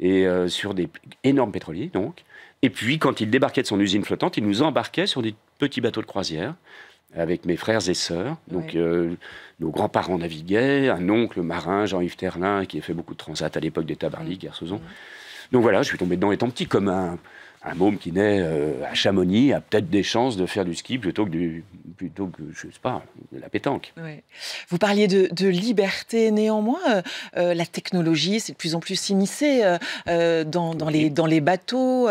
Speaker 7: Et sur des énormes pétroliers, donc. Et puis, quand il débarquait de son usine flottante, il nous embarquait sur des petits bateaux de croisière avec mes frères et sœurs. Donc, nos grands-parents naviguaient, un oncle marin, Jean-Yves Terlin, qui a fait beaucoup de transat à l'époque des Tabarly, Kersozon. Donc voilà, je suis tombé dedans étant petit, comme un môme qui naît à Chamonix a peut-être des chances de faire du ski plutôt que je sais pas, de la pétanque.
Speaker 1: Ouais. Vous parliez de liberté, néanmoins, la technologie, c'est de plus en plus immiscé dans les bateaux.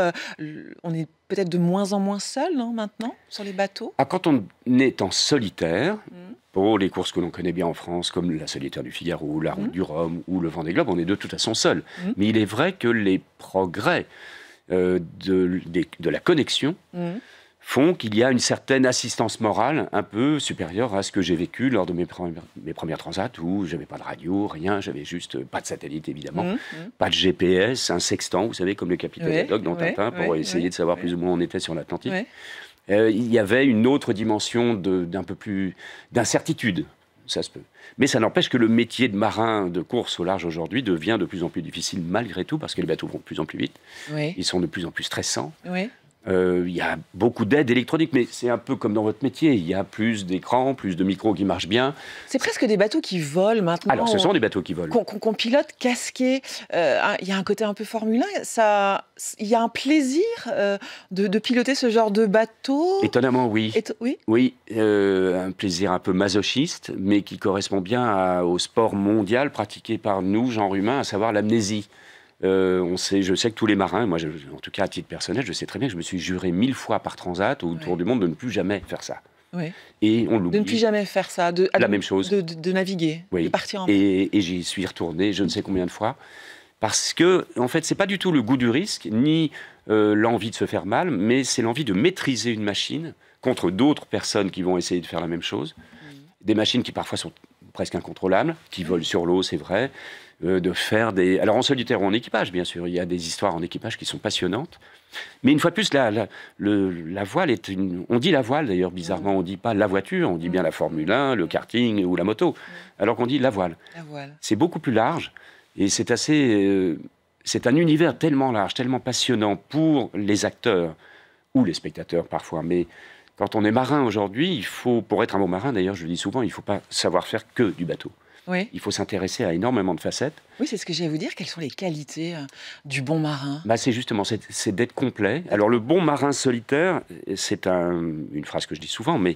Speaker 1: On est peut-être de moins en moins seul, non, maintenant, sur les bateaux?
Speaker 7: Quand on est en solitaire, pour les courses que l'on connaît bien en France, comme la Solitaire du Figaro, la Route du Rhum ou le Vendée Globe, on est de toute façon seul. Mais il est vrai que les progrès de la connexion font qu'il y a une certaine assistance morale un peu supérieure à ce que j'ai vécu lors de mes premières transats où j'avais pas de radio, rien, j'avais juste pas de satellite évidemment, pas de GPS, un sextant, vous savez, comme le capitaine Haddock dans Tintin, pour essayer de savoir plus ou moins où on était sur l'Atlantique. Il y avait une autre dimension d'un peu plus d'incertitude, ça se peut. Mais ça n'empêche que le métier de marin de course au large aujourd'hui devient de plus en plus difficile malgré tout, parce que les bateaux vont de plus en plus vite, ils sont de plus en plus stressants. Il y a beaucoup d'aides électroniques, mais c'est un peu comme dans votre métier. Il y a plus d'écrans, plus de micros qui marchent bien.
Speaker 1: C'est presque des bateaux qui volent maintenant.
Speaker 7: Alors, ce sont des bateaux qui volent.
Speaker 1: Qu'on pilote casqué. Il y a un côté un peu Formule 1. Il y a un plaisir de piloter ce genre de bateau.
Speaker 7: Étonnamment, oui.
Speaker 1: Oui,
Speaker 7: un plaisir un peu masochiste, mais qui correspond bien au sport mondial pratiqué par nous, genre humain, à savoir l'amnésie. Je sais que tous les marins, moi en tout cas à titre personnel, je sais très bien que je me suis juré 1000 fois par transat autour du monde de ne plus jamais faire ça. Et on l'oublie.
Speaker 1: De ne plus jamais faire ça,
Speaker 7: la même chose.
Speaker 1: De naviguer, de partir en mer.
Speaker 7: Et j'y suis retourné je ne sais combien de fois, parce que en fait c'est pas du tout le goût du risque, ni l'envie de se faire mal, mais c'est l'envie de maîtriser une machine contre d'autres personnes qui vont essayer de faire la même chose. Des machines qui parfois sont presque incontrôlables, qui volent sur l'eau, c'est vrai. De faire des... Alors en solitaire ou en équipage, bien sûr, il y a des histoires en équipage qui sont passionnantes. Mais une fois de plus, la voile est une... On dit la voile, d'ailleurs, bizarrement, on ne dit pas la voiture, on dit bien la Formule 1, le karting ou la moto, alors qu'on dit la voile. C'est beaucoup plus large, et c'est un univers tellement large, tellement passionnant pour les acteurs, ou les spectateurs parfois, mais... Quand on est marin aujourd'hui, pour être un bon marin, d'ailleurs, je le dis souvent, il ne faut pas savoir faire que du bateau. Il faut s'intéresser à énormément de facettes.
Speaker 1: Oui, c'est ce que j'allais vous dire. Quelles sont les qualités du bon marin?
Speaker 7: C'est justement, c'est d'être complet. Alors, le bon marin solitaire, c'est une phrase que je dis souvent, mais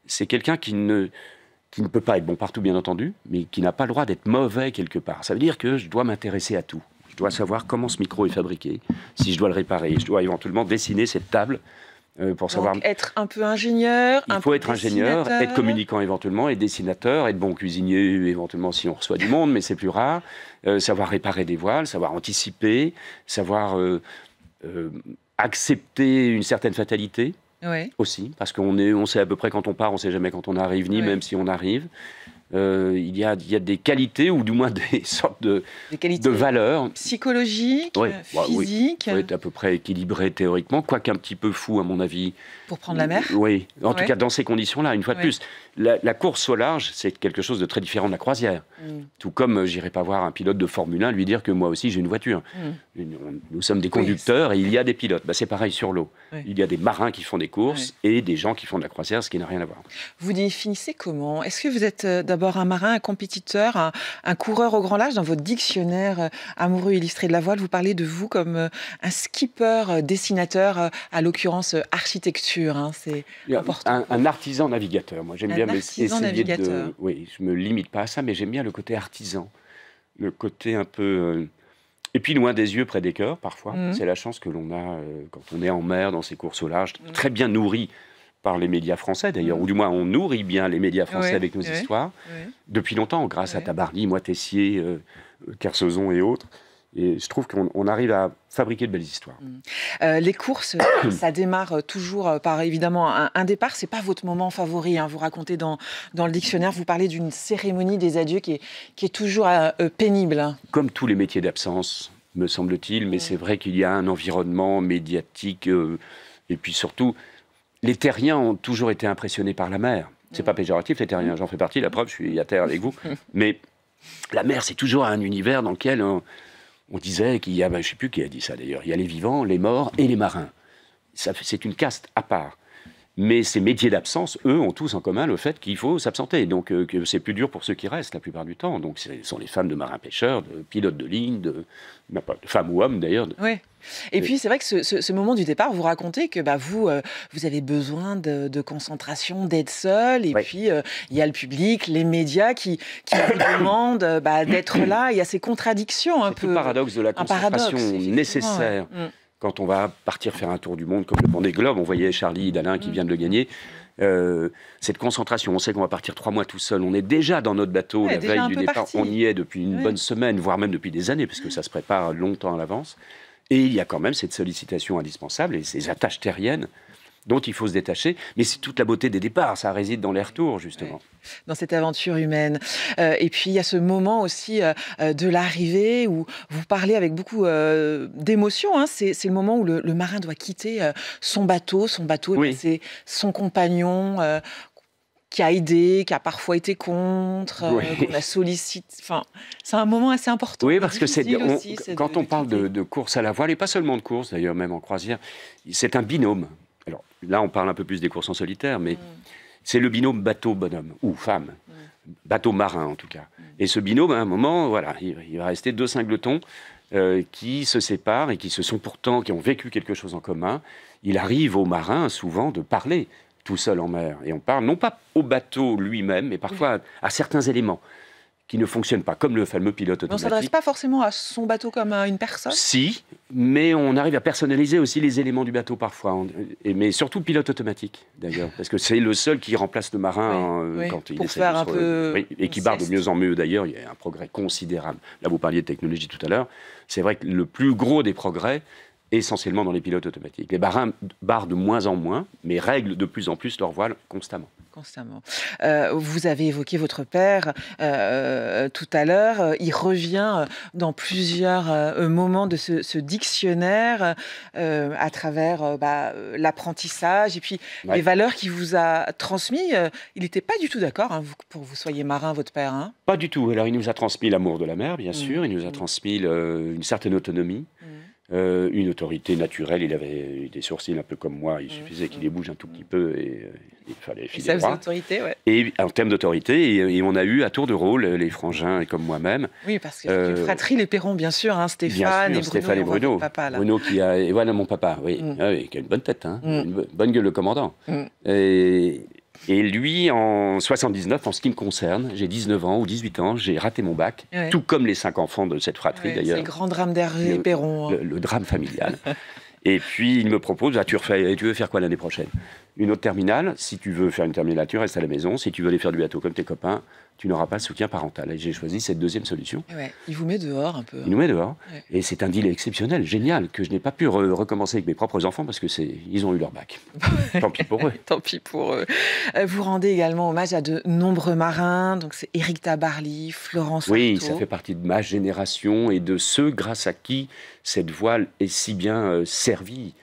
Speaker 7: c'est quelqu'un qui ne peut pas être bon partout, bien entendu, mais qui n'a pas le droit d'être mauvais quelque part. Ça veut dire que je dois m'intéresser à tout. Je dois savoir comment ce micro est fabriqué, si je dois le réparer. Je dois éventuellement dessiner cette table. Pour savoir...
Speaker 1: Donc, être un peu ingénieur,
Speaker 7: il faut être ingénieur, être communicant éventuellement, être dessinateur, être bon cuisinier éventuellement si on reçoit du monde, mais c'est plus rare. Savoir réparer des voiles, savoir anticiper, savoir accepter une certaine fatalité aussi, parce qu'on sait à peu près quand on part, on ne sait jamais quand on arrive, ni même si on arrive. Il y a des qualités, ou du moins des sortes de valeurs.
Speaker 1: Psychologiques, physiques.
Speaker 7: Il faut être à peu près équilibré théoriquement, quoique un petit peu fou à mon avis.
Speaker 1: Pour prendre la mer?
Speaker 7: Oui, en tout cas dans ces conditions-là, une fois de plus. La course au large, c'est quelque chose de très différent de la croisière. Tout comme j'irai pas voir un pilote de Formule 1 lui dire que moi aussi j'ai une voiture. Nous sommes des conducteurs et il y a des pilotes. C'est pareil sur l'eau. Il y a des marins qui font des courses et des gens qui font de la croisière, ce qui n'a rien à voir.
Speaker 1: Vous définissez comment? Est-ce que vous êtes d'abord d'abord un marin, un compétiteur, un coureur au grand large. Dans votre dictionnaire amoureux illustré de la voile, vous parlez de vous comme un skipper, dessinateur, à l'occurrence architecture. Hein, c'est important.
Speaker 7: Un artisan navigateur. Moi, j'aime bien
Speaker 1: essayer de...
Speaker 7: Oui, je me limite pas à ça, mais j'aime bien le côté artisan, le côté un peu... Et puis loin des yeux, près des cœurs, parfois. C'est la chance que l'on a quand on est en mer, dans ces courses au large, très bien nourri par les médias français d'ailleurs, ou du moins on nourrit bien les médias français avec nos histoires, depuis longtemps, grâce à Tabarly, Moitessier, Kersozon et autres. Et je trouve qu'on arrive à fabriquer de belles histoires.
Speaker 1: Les courses, ça démarre toujours par évidemment un départ. C'est pas votre moment favori. Hein. Vous racontez dans le dictionnaire, vous parlez d'une cérémonie des adieux qui est toujours pénible. Hein.
Speaker 7: Comme tous les métiers d'absence, me semble-t-il, mais c'est vrai qu'il y a un environnement médiatique. Et puis surtout, les terriens ont toujours été impressionnés par la mer. C'est pas péjoratif, les terriens. J'en fais partie, la preuve, je suis à terre avec vous. Mais la mer, c'est toujours un univers dans lequel... On disait qu'il y a, je ne sais plus qui a dit ça d'ailleurs, il y a les vivants, les morts et les marins. C'est une caste à part. Mais ces métiers d'absence, eux, ont tous en commun le fait qu'il faut s'absenter. Donc que c'est plus dur pour ceux qui restent la plupart du temps. Donc ce sont les femmes de marins-pêcheurs, de pilotes de ligne, de femmes ou hommes d'ailleurs.
Speaker 1: Oui. Et puis c'est vrai que ce moment du départ, vous racontez que vous avez besoin de concentration, d'être seul. Et puis il y a le public, les médias qui vous demandent d'être là. Il y a ces contradictions un peu.
Speaker 7: C'est le paradoxe de la concentration nécessaire. Ouais. Quand on va partir faire un tour du monde comme le Vendée Globe, on voyait Charlie Hidalin qui vient de le gagner. Cette concentration, on sait qu'on va partir 3 mois tout seul. On est déjà dans notre bateau la veille du départ. On y est depuis une bonne semaine, voire même depuis des années, parce que ça se prépare longtemps à l'avance. Et il y a quand même cette sollicitation indispensable et ces attaches terriennes dont il faut se détacher. Mais c'est toute la beauté des départs, ça réside dans les retours, justement.
Speaker 1: Dans cette aventure humaine. Et puis, il y a ce moment aussi de l'arrivée où vous parlez avec beaucoup d'émotion. Hein. C'est le moment où le marin doit quitter son bateau. C'est son compagnon qui a aidé, qui a parfois été contre, qu'on a sollicité. Enfin, c'est un moment assez important.
Speaker 7: Oui, parce que quand on parle de course à la voile, et pas seulement de course d'ailleurs, même en croisière, c'est un binôme. Alors là, on parle un peu plus des courses en solitaire, mais c'est le binôme bateau-bonhomme, ou femme, bateau-marin en tout cas. Et ce binôme, à un moment, voilà, il va rester 2 singletons qui se séparent et qui ont vécu quelque chose en commun. Il arrive aux marins souvent de parler tout seul en mer. Et on parle non pas au bateau lui-même, mais parfois à certains éléments qui ne fonctionnent pas, comme le fameux pilote automatique.
Speaker 1: On ne s'adresse pas forcément à son bateau comme à une personne ?
Speaker 7: Si, mais on arrive à personnaliser aussi les éléments du bateau parfois. Mais surtout le pilote automatique, d'ailleurs, parce que c'est le seul qui remplace le marin quand il essaie
Speaker 1: faire un peu...
Speaker 7: et qui barre de mieux en mieux, d'ailleurs. Il y a un progrès considérable. Là, vous parliez de technologie tout à l'heure. C'est vrai que le plus gros des progrès, essentiellement dans les pilotes automatiques. Les marins barrent de moins en moins, mais règlent de plus en plus leur voile constamment.
Speaker 1: Vous avez évoqué votre père tout à l'heure. Il revient dans plusieurs moments de ce dictionnaire à travers l'apprentissage et puis les valeurs qu'il vous a transmises. Il n'était pas du tout d'accord pour que vous soyez marin, votre père. Hein.
Speaker 7: Pas du tout. Alors, il nous a transmis l'amour de la mer, bien sûr. Il nous a transmis une certaine autonomie. Une autorité naturelle, il avait des sourcils un peu comme moi, il suffisait qu'il les bouge un tout petit peu et il fallait filer droit. Et en termes d'autorité, et on a eu à tour de rôle les frangins comme moi-même.
Speaker 1: Oui, parce que c'est une fratrie, les Perron, bien sûr, hein, Stéphane et Bruno.
Speaker 7: Papa, là. Bruno et voilà mon papa, oui, qui a une bonne tête, hein, une bonne gueule de commandant. Et lui, en 79, en ce qui me concerne, j'ai 19 ans ou 18 ans, j'ai raté mon bac, tout comme les 5 enfants de cette fratrie d'ailleurs.
Speaker 1: C'est le grand drame d'Hervé Perron.
Speaker 7: Le drame familial. Et puis il me propose, tu veux faire quoi l'année prochaine ? Une autre terminale. Si tu veux faire une terminale, tu restes à la maison. Si tu veux aller faire du bateau comme tes copains, tu n'auras pas le soutien parental. Et j'ai choisi cette deuxième solution.
Speaker 1: Il vous met dehors un peu.
Speaker 7: Il nous met dehors. Et c'est un deal exceptionnel, génial, que je n'ai pas pu recommencer avec mes propres enfants parce qu'ils ont eu leur bac. Tant pis pour eux.
Speaker 1: Tant pis pour eux. Vous rendez également hommage à de nombreux marins. Donc c'est Éric Tabarly, Florence Artaud.
Speaker 7: Oui, ça fait partie de ma génération et de ceux grâce à qui cette voile est si bien servie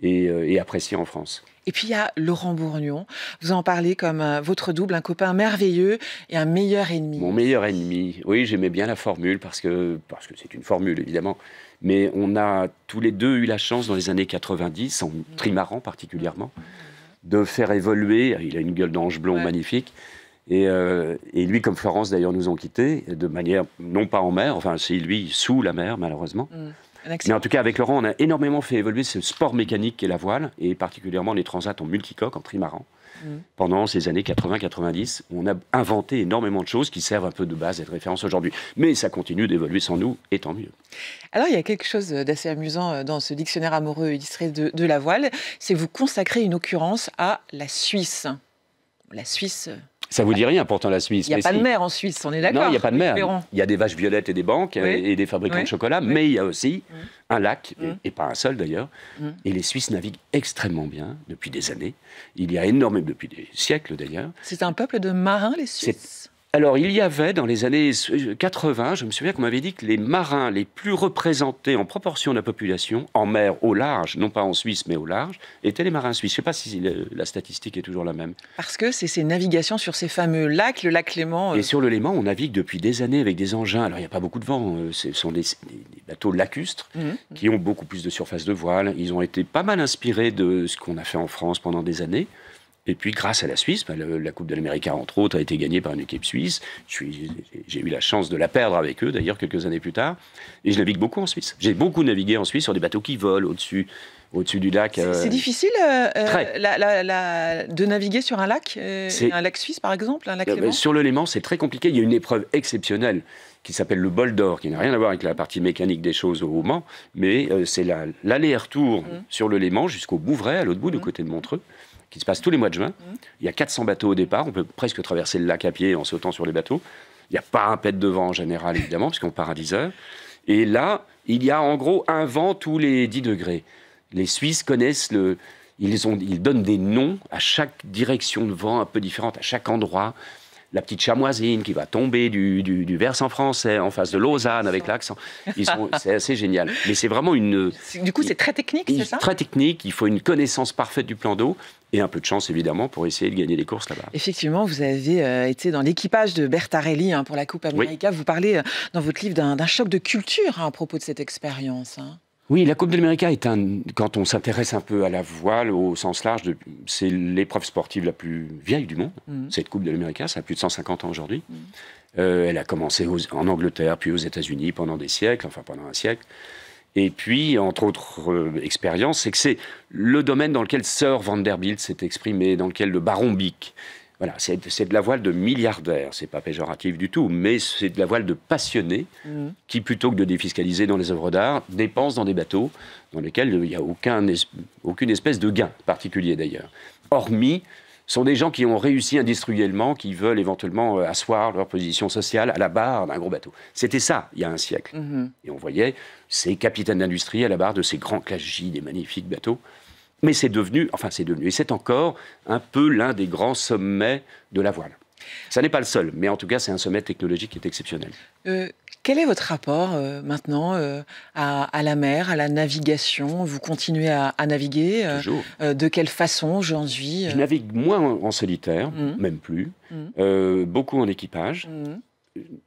Speaker 7: et appréciée en France.
Speaker 1: Et puis il y a Laurent Bourgnon, vous en parlez comme votre double, un copain merveilleux et un meilleur ennemi.
Speaker 7: Mon meilleur ennemi, oui, j'aimais bien la formule parce que c'est une formule évidemment, mais on a tous les deux eu la chance dans les années 90, en trimaran particulièrement, de faire évoluer, il a une gueule d'ange blond magnifique, Et lui, comme Florence d'ailleurs, nous ont quittés de manière, non pas en mer, enfin c'est lui sous la mer malheureusement. Mais en tout cas, avec Laurent, on a énormément fait évoluer ce sport mécanique qu'est la voile, et particulièrement les transats en multicoque, en trimaran. Pendant ces années 80-90, on a inventé énormément de choses qui servent un peu de base et de référence aujourd'hui. Mais ça continue d'évoluer sans nous, et tant mieux.
Speaker 1: Alors, il y a quelque chose d'assez amusant dans ce dictionnaire amoureux illustré de la voile, c'est que vous consacrez une occurrence à la Suisse. La Suisse...
Speaker 7: Ça vous dit rien, pourtant, la Suisse.
Speaker 1: Il n'y a pas de mer en Suisse, on est d'accord?
Speaker 7: Non, il n'y a pas de mer. Il y a des vaches violettes et des banques et des fabricants de chocolat, mais il y a aussi un lac, et pas un seul d'ailleurs. Et les Suisses naviguent extrêmement bien depuis des années. Il y a énormément, depuis des siècles d'ailleurs.
Speaker 1: C'est un peuple de marins, les Suisses?
Speaker 7: Alors, il y avait, dans les années 80, je me souviens qu'on m'avait dit que les marins les plus représentés en proportion de la population, en mer au large, non pas en Suisse, mais au large, étaient les marins suisses. Je ne sais pas si la statistique est toujours la même.
Speaker 1: Parce que c'est ces navigations sur ces fameux lacs, le lac Léman...
Speaker 7: Et sur le Léman, on navigue depuis des années avec des engins. Alors, il n'y a pas beaucoup de vent. Ce sont des bateaux lacustres qui ont beaucoup plus de surface de voile. Ils ont été pas mal inspirés de ce qu'on a fait en France pendant des années. Et puis, grâce à la Suisse, la Coupe de l'Amérique, entre autres, a été gagnée par une équipe suisse. J'ai eu la chance de la perdre avec eux, d'ailleurs, quelques années plus tard. Et je navigue beaucoup en Suisse. J'ai beaucoup navigué en Suisse sur des bateaux qui volent au-dessus du lac.
Speaker 1: C'est difficile de naviguer sur un lac un lac suisse, par exemple, un lac Léman?
Speaker 7: Sur le Léman, c'est très compliqué. Il y a une épreuve exceptionnelle qui s'appelle le bol d'or, qui n'a rien à voir avec la partie mécanique des choses au Mans, mais c'est l'aller-retour sur le Léman jusqu'au Bouvray, à l'autre bout, du côté de Montreux, qui se passe tous les mois de juin. Il y a 400 bateaux au départ. On peut presque traverser le lac à pied en sautant sur les bateaux. Il n'y a pas un pet de vent en général, évidemment, puisqu'on part à 10 heures. Et là, il y a en gros un vent tous les 10 degrés. Les Suisses connaissent ils donnent des noms à chaque direction de vent un peu différente, à chaque endroit. La petite chamoisine qui va tomber du versant français en face de Lausanne avec l'accent. C'est assez génial. Mais c'est vraiment
Speaker 1: Du coup, c'est très technique, c'est ça?
Speaker 7: Très technique. Il faut une connaissance parfaite du plan d'eau et un peu de chance, évidemment, pour essayer de gagner les courses là-bas.
Speaker 1: Effectivement, vous avez été dans l'équipage de Bertarelli pour la Coupe América. Vous parlez dans votre livre d'un choc de culture à propos de cette expérience.
Speaker 7: Oui, la Coupe de l'Amérique quand on s'intéresse un peu à la voile au sens large, c'est l'épreuve sportive la plus vieille du monde. Cette Coupe de l'Amérique, ça a plus de 150 ans aujourd'hui. Elle a commencé en Angleterre, puis aux États-Unis pendant des siècles, enfin pendant un siècle. Et puis, entre autres expériences, c'est que c'est le domaine dans lequel Sir Vanderbilt s'est exprimé, dans lequel le baron Bick. Voilà, c'est de la voile de milliardaires, c'est pas péjoratif du tout, mais c'est de la voile de passionnés qui, plutôt que de défiscaliser dans les œuvres d'art, dépensent dans des bateaux dans lesquels il n'y a aucune espèce de gain particulier d'ailleurs. Hormis, sont des gens qui ont réussi industriellement, qui veulent éventuellement asseoir leur position sociale à la barre d'un gros bateau. C'était ça, il y a un siècle. Et on voyait ces capitaines d'industrie à la barre de ces grands Clash J, des magnifiques bateaux. Mais c'est devenu, et c'est encore un peu l'un des grands sommets de la voile. Ça n'est pas le seul, mais en tout cas, c'est un sommet technologique qui est exceptionnel.
Speaker 1: Quel est votre rapport maintenant à la mer, à la navigation? Vous continuez à naviguer?
Speaker 7: Toujours.
Speaker 1: De quelle façon aujourd'hui?
Speaker 7: Je navigue moins en solitaire, même plus. Beaucoup en équipage.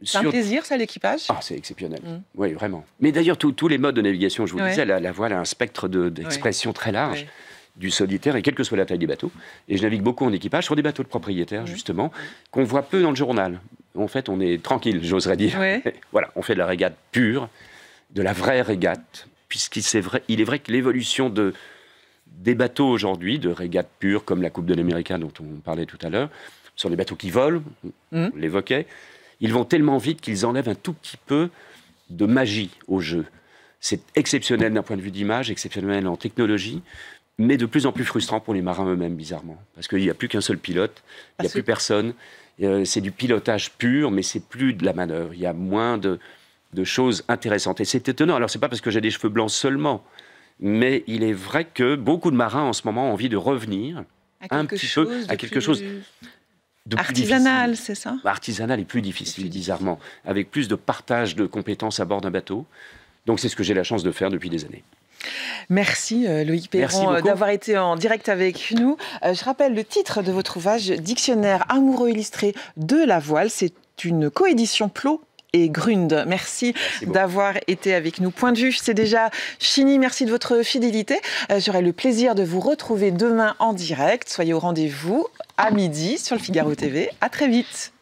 Speaker 1: C'est un plaisir, ça, l'équipage?
Speaker 7: C'est exceptionnel. Oui, vraiment. Mais d'ailleurs, tous les modes de navigation, je vous le disais, la voile a un spectre d'expression très large. Du solitaire, et quelle que soit la taille des bateaux. Et je navigue beaucoup en équipage sur des bateaux de propriétaires, justement, qu'on voit peu dans le journal. En fait, on est tranquille, j'oserais dire. Voilà, on fait de la régate pure, de la vraie régate, puisqu'il est vrai que l'évolution des bateaux aujourd'hui, de régates pures, comme la Coupe de l'Amérique dont on parlait tout à l'heure, sont des bateaux qui volent, on l'évoquait, ils vont tellement vite qu'ils enlèvent un tout petit peu de magie au jeu. C'est exceptionnel d'un point de vue d'image, exceptionnel en technologie, mais de plus en plus frustrant pour les marins eux-mêmes, bizarrement. Parce qu'il n'y a plus qu'un seul pilote, il n'y a plus personne. C'est du pilotage pur, mais c'est plus de la manœuvre. Il y a moins de choses intéressantes. Et c'est étonnant. Alors, c'est pas parce que j'ai des cheveux blancs seulement, mais il est vrai que beaucoup de marins, en ce moment, ont envie de revenir un petit peu à quelque chose de
Speaker 1: artisanal, c'est ça?
Speaker 7: Artisanal et plus difficile, bizarrement, avec plus de partage de compétences à bord d'un bateau. Donc, c'est ce que j'ai la chance de faire depuis des années.
Speaker 1: Merci Loïc Perron d'avoir été en direct avec nous. Je rappelle le titre de votre ouvrage, Dictionnaire amoureux illustré de la voile. C'est une coédition Plot et Grund. Merci d'avoir été avec nous. Point de vue, c'est déjà fini. Merci de votre fidélité. J'aurai le plaisir de vous retrouver demain en direct. Soyez au rendez-vous à midi sur le Figaro TV. À très vite.